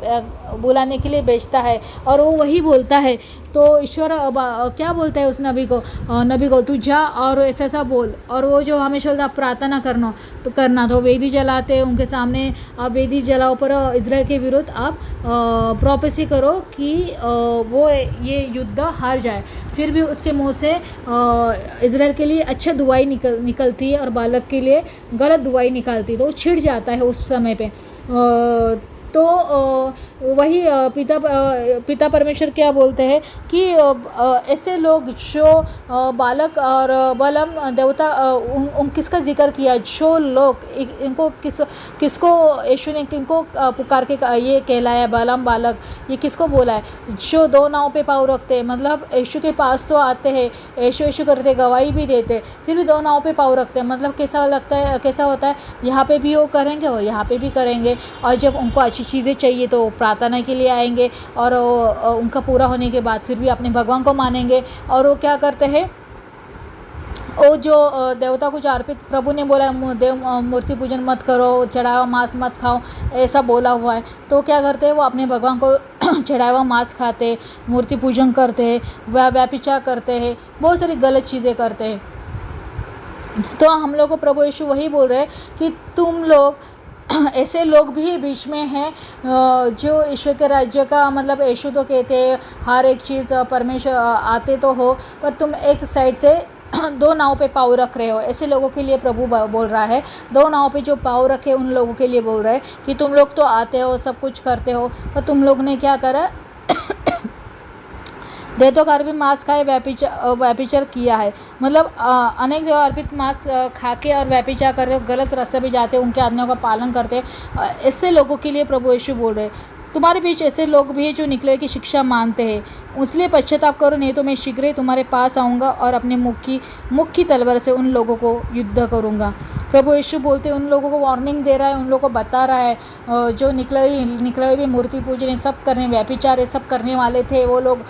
बुलाने के लिए भेजता है और वो वही बोलता है। तो ईश्वर क्या बोलता है उस नबी को तू जा और ऐसा ऐसा बोल। और वो जो हमेशा बोलता प्रार्थना करना तो वेदी जलाते उनके सामने, आप वेदी जलाओ पर इज़राइल के विरुद्ध आप प्रोफेसी करो कि वो ये युद्ध हार जाए। फिर भी उसके मुंह से इज़राइल के लिए अच्छा दुआई निकलती है और बालक के लिए गलत दुआई निकालती है, तो वो छिड़ जाता है उस समय पे। तो वही पिता परमेश्वर क्या बोलते हैं कि ऐसे लोग जो बालक और बलम देवता किसका जिक्र किया, जो लोग इनको किसको यीशु ने किनको पुकार के ये कहलाया बलम बालक, ये किसको बोला है, जो 2 नाव पे पाँव रखते हैं। मतलब यीशु के पास तो आते हैं, यीशु करते, गवाही भी देते, फिर भी 2 नाव पे पाँव रखते हैं। मतलब कैसा होता है, यहाँ पे भी वो करेंगे और यहाँ पे भी करेंगे। और जब उनको अच्छी चीज़ें चाहिए तो प्रार्थना के लिए आएंगे और उनका पूरा होने के बाद फिर भी अपने भगवान को मानेंगे। और वो क्या करते हैं, वो जो देवता को अर्पित, प्रभु ने बोला मूर्ति पूजन मत करो, चढ़ावा मांस मत खाओ, ऐसा बोला हुआ है। तो क्या करते हैं, वो अपने भगवान को चढ़ावा मांस खाते, मूर्ति पूजन करते हैं, व्यभिचार करते हैं, बहुत सारी गलत चीज़ें करते हैं। तो हम लोग को प्रभु यीशु वही बोल रहे हैं कि तुम लोग ऐसे लोग भी बीच में हैं जो ईश्वर के राज्य का, मतलब यीशु तो कहते हैं हर एक चीज़ परमेश्वर आते तो हो, पर तुम एक साइड से 2 नाव पे पाँव रख रहे हो। ऐसे लोगों के लिए प्रभु बोल रहा है, 2 नाव पे जो पाँव रखे उन लोगों के लिए बोल रहा है कि तुम लोग तो आते हो, सब कुछ करते हो, पर तुम लोग ने क्या करा, देवताओं का अर्पित मांस खाए व्यभिचार किया है। मतलब अनेक देव अर्पित मांस खा के और व्यभिचार करते हो, गलत रास्ते भी जाते, उनके आज्ञाओं का पालन करते। ऐसे लोगों के लिए प्रभु यीशु बोल रहे, तुम्हारे बीच ऐसे लोग भी हैं जो निकले की शिक्षा मानते हैं, इसलिए पश्चाताप करो, नहीं तो मैं शीघ्र ही तुम्हारे पास आऊँगा और अपने मुख की तलवार से उन लोगों को युद्ध करूँगा। प्रभु यीशु बोलते उन लोगों को वार्निंग दे रहा है, उन लोगों को बता रहा है जो निकले हुए भी मूर्ति पूजन सब करने, व्यभिचार सब करने वाले थे, वो लोग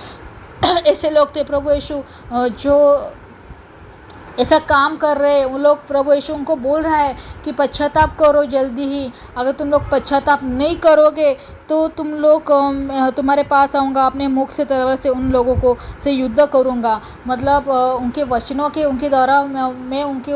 ऐसे लोग थे प्रभु यीशु जो ऐसा काम कर रहे हैं, उन लोग प्रभु यीशु उनको बोल रहा है कि पश्चाताप करो जल्दी ही। अगर तुम लोग पश्चाताप नहीं करोगे तो तुम लोग तुम्हारे पास आऊँगा, अपने मुख से तलवार से उन लोगों को से युद्ध करूँगा। मतलब उनके वचनों के उनके द्वारा मैं उनके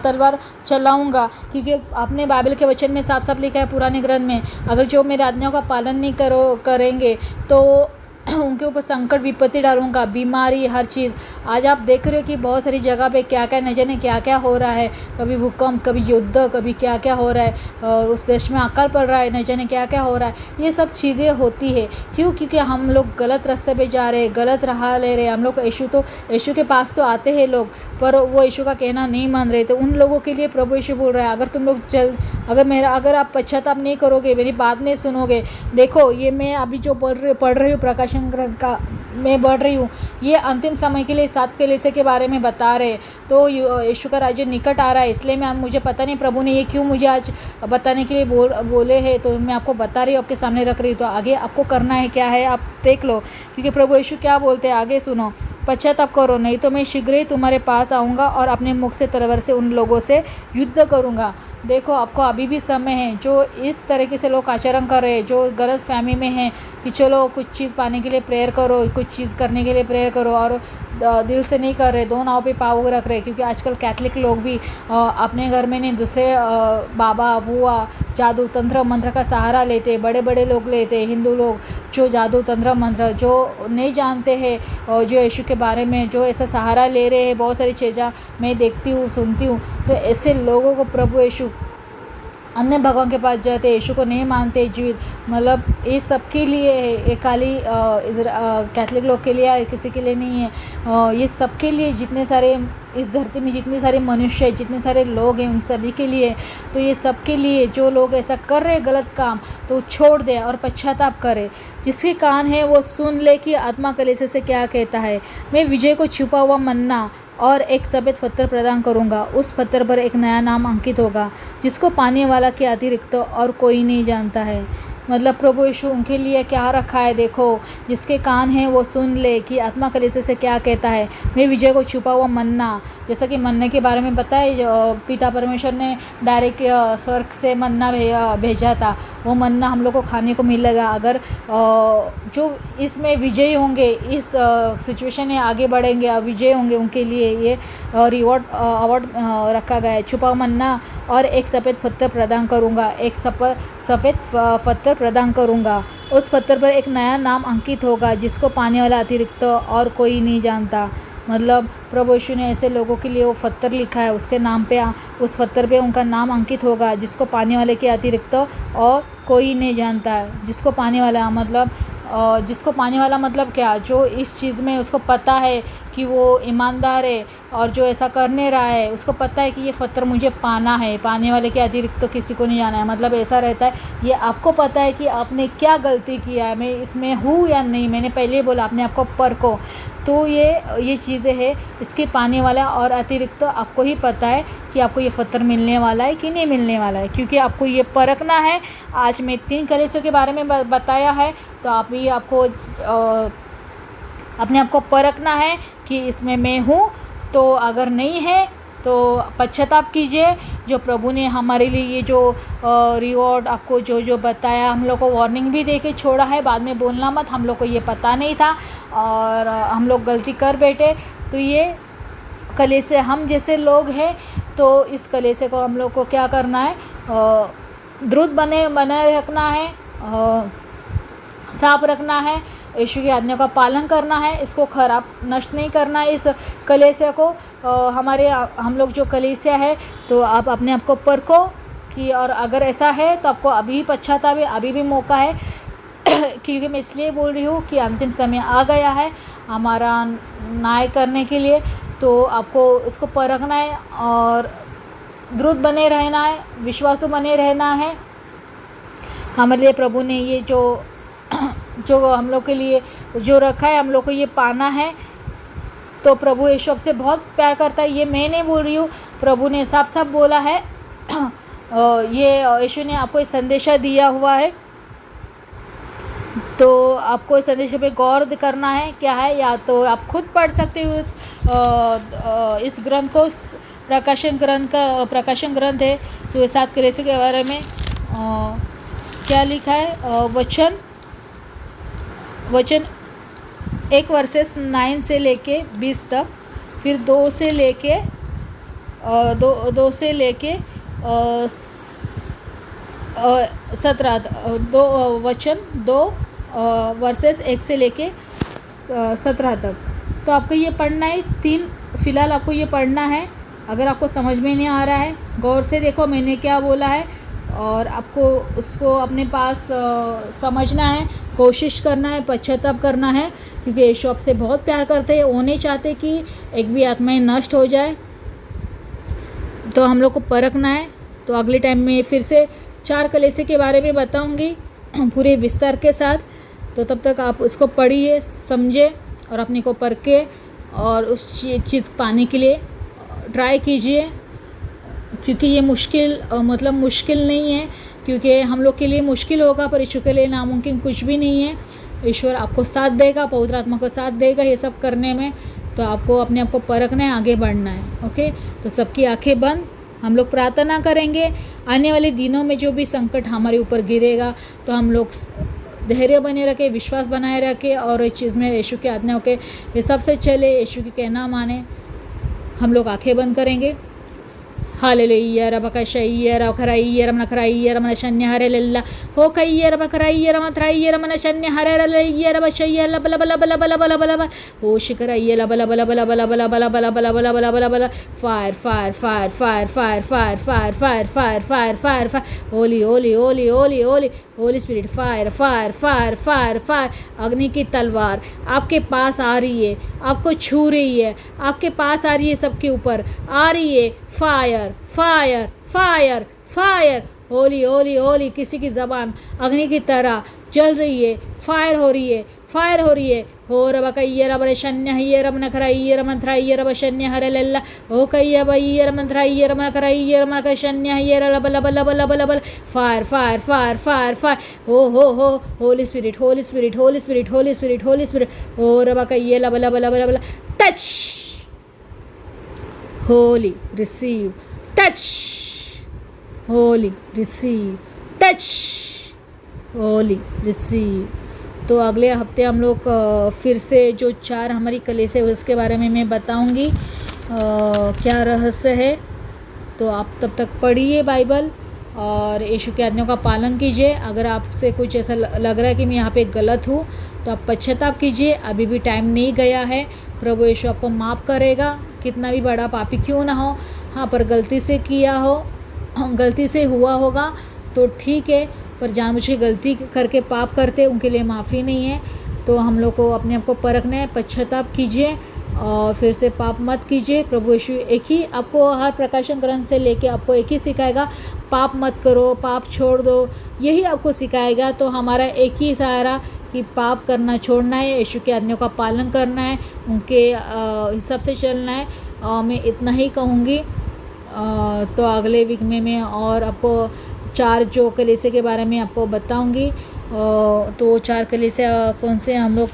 तलवार चलाऊँगा, क्योंकि आपने बाइबल के वचन में साफ साफ लिखा है पुराने ग्रंथ में, अगर जो मेरे आज्ञाओं का पालन नहीं करेंगे तो उनके ऊपर संकट विपत्ति डालूंगा, बीमारी, हर चीज़। आज आप देख रहे हो कि बहुत सारी जगह पे क्या क्या न जाने क्या क्या हो रहा है, कभी भूकंप, कभी युद्ध, कभी क्या क्या हो रहा है, उस देश में अकाल पड़ रहा है, न जाने क्या क्या हो रहा है। ये सब चीज़ें होती है क्यों? क्योंकि हम लोग गलत रास्ते पे जा रहे हैं, गलत राह ले रहे हैं। हम लोग यीशु के पास तो आते हैं लोग, पर वो यीशु का कहना नहीं मान रहे। तो उन लोगों के लिए प्रभु यीशु बोल रहा है, अगर तुम लोग अगर आप पश्चाताप नहीं करोगे, मेरी बात नहीं सुनोगे। देखो ये मैं अभी जो पढ़ रही हूँ प्रकाशन ग्रंथ का मैं बढ़ रही हूँ, ये अंतिम समय के लिए 7 कलीसिया के बारे में बता रहे। तो यीशु का राज्य निकट आ रहा है, इसलिए मुझे पता नहीं प्रभु ने ये क्यों मुझे आज बताने के लिए बोले हैं, तो मैं आपको बता रही हूँ, आपके सामने रख रही हूँ। तो आगे आपको करना है क्या है आप देख लो, क्योंकि प्रभु यीशु क्या बोलते हैं आगे सुनो। पश्चाताप करो, नहीं तो मैं शीघ्र ही तुम्हारे पास आऊँगा और अपने मुख से तलवार से उन लोगों से युद्ध करूँगा। देखो आपको अभी भी समय है, जो इस तरीके से लोग आचरण कर रहे हैं, जो गलत फहमी में हैं कि चलो कुछ चीज़ पाने के लिए प्रेयर करो, कुछ चीज़ करने के लिए प्रेयर करो, और दिल से नहीं कर रहे, दो नाव पे पाँव रख रहे। क्योंकि आजकल कैथलिक लोग भी अपने घर में नहीं, दूसरे बाबा बुआ जादू तंत्र मंत्र का सहारा लेते, बड़े बड़े लोग लेते, हिंदू लोग जो जादू तंत्र मंत्र जो नहीं जानते हैं, जो यीशु के बारे में जो ऐसा सहारा ले रहे हैं, बहुत सारी चीज़ें मैं देखती हूँ सुनती हूँ। तो ऐसे लोगों को प्रभु यीशु अन्य भगवान के पास जाते, यीशु को नहीं मानते, जीवित मतलब ये सबके लिए है, ये खाली कैथलिक लोग के लिए या किसी के लिए नहीं है, ये सबके लिए, जितने सारे इस धरती में जितने सारे मनुष्य हैं, जितने सारे लोग हैं, उन सभी के लिए। तो ये सबके लिए जो लोग ऐसा कर रहे गलत काम, तो छोड़ दे और पश्चाताप करे। जिसके कान है वो सुन ले कि आत्मा कलीसिया से क्या कहता है। मैं विजय को छुपा हुआ मन्ना और एक सफ़ेद पत्थर प्रदान करूँगा, उस पत्थर पर एक नया नाम अंकित होगा जिसको पाने वाला के अतिरिक्त और कोई नहीं जानता है। मतलब प्रभु यीशु उनके लिए क्या रखा है, देखो जिसके कान हैं वो सुन ले कि आत्मा कलीसिया से क्या कहता है। मैं विजय को छुपा हुआ मन्ना, जैसा कि मन्ने के बारे में पता है, पिता परमेश्वर ने डायरेक्ट स्वर्ग से मन्ना भेजा था, वो मन्ना हम लोग को खाने को मिलेगा अगर जो इसमें विजयी होंगे, इस सिचुएशन में आगे बढ़ेंगे, विजय होंगे, उनके लिए ये रिवॉर्ड अवार्ड रखा गया है। छुपा मन्ना और एक सफ़ेद पत्थर प्रदान करूँगा, एक सफ़ेद पत्थर प्रदान करूँगा, उस पत्थर पर एक नया नाम अंकित होगा जिसको पाने वाला अतिरिक्त और कोई नहीं जानता। मतलब प्रभु यीशु ने ऐसे लोगों के लिए वो पत्थर लिखा है, उसके नाम पे उस पत्थर पे उनका नाम अंकित होगा जिसको पाने वाले के अतिरिक्त और कोई नहीं जानता है। जिसको पाने वाला मतलब क्या, जो इस चीज़ में उसको पता है कि वो ईमानदार है और जो ऐसा करने रहा है उसको पता है कि ये पत्थर मुझे पाना है, पाने वाले के अतिरिक्त तो किसी को नहीं जाना है। मतलब ऐसा रहता है, ये आपको पता है कि आपने क्या गलती किया है, मैं इसमें हूँ या नहीं, मैंने पहले ही बोला अपने आपको परखो। तो ये चीज़ें हैं, इसके पाने वाला और अतिरिक्त आपको ही पता है कि आपको ये पत्थर मिलने वाला है कि नहीं मिलने वाला है, क्योंकि आपको ये परखना है। आज मैं 3 कलीसियों के बारे में बताया है, तो आपको अपने आप को परखना है कि इसमें मैं हूँ। तो अगर नहीं है तो पश्चाताप कीजिए। जो प्रभु ने हमारे लिए ये जो रिवॉर्ड आपको जो बताया, हम लोग को वार्निंग भी दे के छोड़ा है, बाद में बोलना मत, हम लोग को ये पता नहीं था और हम लोग गलती कर बैठे। तो ये कलीसिया हम जैसे लोग हैं, तो इस कलीसिया को हम लोग को क्या करना है, द्रुत बने रखना है, साफ रखना है, यीशु की आज्ञा का पालन करना है, इसको खराब नष्ट नहीं करना है इस कलीसिया को। हम लोग जो कलीसिया है, तो आप अपने आप को परखो कि, और अगर ऐसा है तो आपको अभी पश्चाताप है, अभी भी मौका है। क्योंकि मैं इसलिए बोल रही हूँ कि अंतिम समय आ गया है हमारा न्याय करने के लिए। तो आपको इसको परखना है और द्रुत बने रहना है, विश्वासु बने रहना है। हमारे लिए प्रभु ने ये जो हम लोग के लिए जो रखा है, हम लोग को ये पाना है। तो प्रभु यीशु से बहुत प्यार करता है, ये मैं नहीं बोल रही हूँ, प्रभु ने साफ साफ बोला है। ये यीशु ने आपको एक संदेशा दिया हुआ है, तो आपको इस संदेश पे गौर करना है क्या है, या तो आप खुद पढ़ सकते हो इस ग्रंथ को। प्रकाशन ग्रंथ है। तो ये 7 कलीसियों के बारे में क्या लिखा है, वचन 1 वर्सेस 9 से लेके 20 तक, फिर 2 से लेके 17 2 वर्सेस 1 से लेके 17 तक। तो आपको ये पढ़ना है। 3 फिलहाल आपको ये पढ़ना है। अगर आपको समझ में नहीं आ रहा है, गौर से देखो मैंने क्या बोला है, और आपको उसको अपने पास समझना है, कोशिश करना है, पश्चाताप करना है, क्योंकि यीशु आपसे बहुत प्यार करते हैं। वो नहीं चाहते कि एक भी आत्माएं नष्ट हो जाए। तो हम लोग को परखना है। तो अगले टाइम में फिर से 4 कलीसिया के बारे में बताऊंगी पूरे विस्तार के साथ। तो तब तक आप उसको पढ़िए, समझे और अपने को परखे और उस चीज़ पाने के लिए ट्राई कीजिए, क्योंकि ये मुश्किल नहीं है। क्योंकि हम लोग के लिए मुश्किल होगा, पर ईश्वर के लिए नामुमकिन कुछ भी नहीं है। ईश्वर आपको साथ देगा, पवित्र आत्मा को साथ देगा ये सब करने में। तो आपको अपने आप को परखना है, आगे बढ़ना है। ओके, तो सबकी आंखें बंद, हम लोग प्रार्थना करेंगे। आने वाले दिनों में जो भी संकट हमारे ऊपर गिरेगा, तो हम लोग धैर्य बने रखे, विश्वास बनाए रखे और इस चीज़ में यीशु की आज्ञाओं के हिसाब से चले, यीशु की कहना माने। हम लोग आंखें बंद करेंगे। हालेलुया रबकशय्य रखराइय रमनखराइय रमनशन्य हरेलल्ला हो कइय रमखराइय रमथराइय रमनशन्य हरेलल्ला रबशय्य लब love love love love love लब हो शिखराइय लब love love love love love love love love love love love love fire fire fire fire fire fire fire fire fire fire fire fire Holi Holi Holi Holi Holi Holi spirit fire fire fire fire fire. अग्नि की तलवार आपके पास आ रही है, आपको छू रही है, आपके पास आ रही है, सबके ऊपर आ रही है। Fire fire fire fire Holi Holi Holi. किसी की ज़बान अग्नि की तरह जल रही है, फायर हो रही है, फायर हो रही है। हो रब कइय रब शन्य हिय रब नखराइय रब मंथराइय रब शन्य हरे लल्ला हो कइय बइय रब मंथराइय रब नखराइय रब नख शन्य हिय लब love love love love fire fire fire fire fire हो holy spirit holy spirit holy spirit holy spirit holy spirit हो रब कइय love love love love touch holy receive touch holy receive touch holy receive. तो अगले हफ्ते हम लोग फिर से जो 4 हमारी कलीसिया है उसके बारे में मैं बताऊंगी क्या रहस्य है। तो आप तब तक पढ़िए बाइबल और यीशु की आज्ञाओं का पालन कीजिए। अगर आपसे कुछ ऐसा लग रहा है कि मैं यहाँ पे गलत हूँ, तो आप पश्चाताप कीजिए। अभी भी टाइम नहीं गया है। प्रभु यीशु आपको माफ़ करेगा, कितना भी बड़ा पापी क्यों ना हो। हाँ, पर गलती से किया हो, गलती से हुआ होगा तो ठीक है, पर जानबूझ के गलती करके पाप करते उनके लिए माफ़ी नहीं है। तो हम लोग को अपने आप को परखना है, पश्चाताप कीजिए और फिर से पाप मत कीजिए। प्रभु यीशु एक ही आपको हर प्रकाशन ग्रंथ से लेके आपको एक ही सिखाएगा, पाप मत करो, पाप छोड़ दो, यही आपको सिखाएगा। तो हमारा एक ही सहारा कि पाप करना छोड़ना है, यीशु की आज्ञाओं का पालन करना है, उनके हिसाब से चलना है। मैं इतना ही कहूँगी। तो अगले वीक में मैं और आपको 4 जो कलीसिया के बारे में आपको बताऊंगी। तो 4 कलीसिया कौन से हम लोग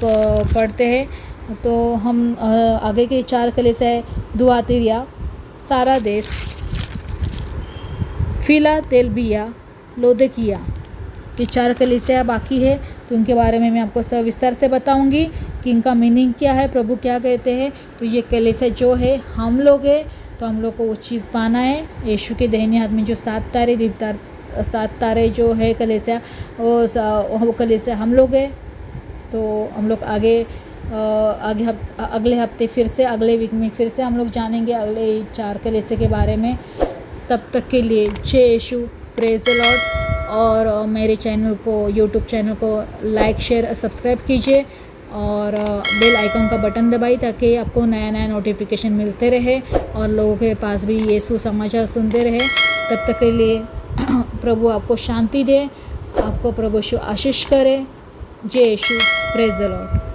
पढ़ते हैं। तो हम आगे के 4 कलीसिया है दुआतिरिया, सारादेस, फिलाडेल्फिया, लौदीकिया। ये 4 कलीसिया बाकी है। तो उनके बारे में मैं आपको सविस्तार से बताऊंगी कि इनका मीनिंग क्या है, प्रभु क्या कहते हैं। तो ये कलीसिया जो है हम लोग है, तो हम लोग को वो चीज़ पाना है। यीशु के दाहिने हाथ में जो 7 तारे, 7 तारे जो है कलीसिया, वो कलीसिया हम लोग है। तो हम लोग अगले हफ्ते फिर से, अगले वीक में फिर से हम लोग जानेंगे अगले 4 कलीसिया के बारे में। तब तक के लिए जय यीशु, प्रेज द लॉर्ड। और मेरे चैनल को, यूट्यूब चैनल को लाइक शेयर सब्सक्राइब कीजिए और बेल आइकन का बटन दबाइए ताकि आपको नया नया नोटिफिकेशन मिलते रहे और लोगों के पास भी ये सुसमाचार सुनते रहे। तब तक के लिए प्रभु आपको शांति दे, आपको प्रभु यीशु आशीष करे। जय यीशु, प्रेज द लॉर्ड।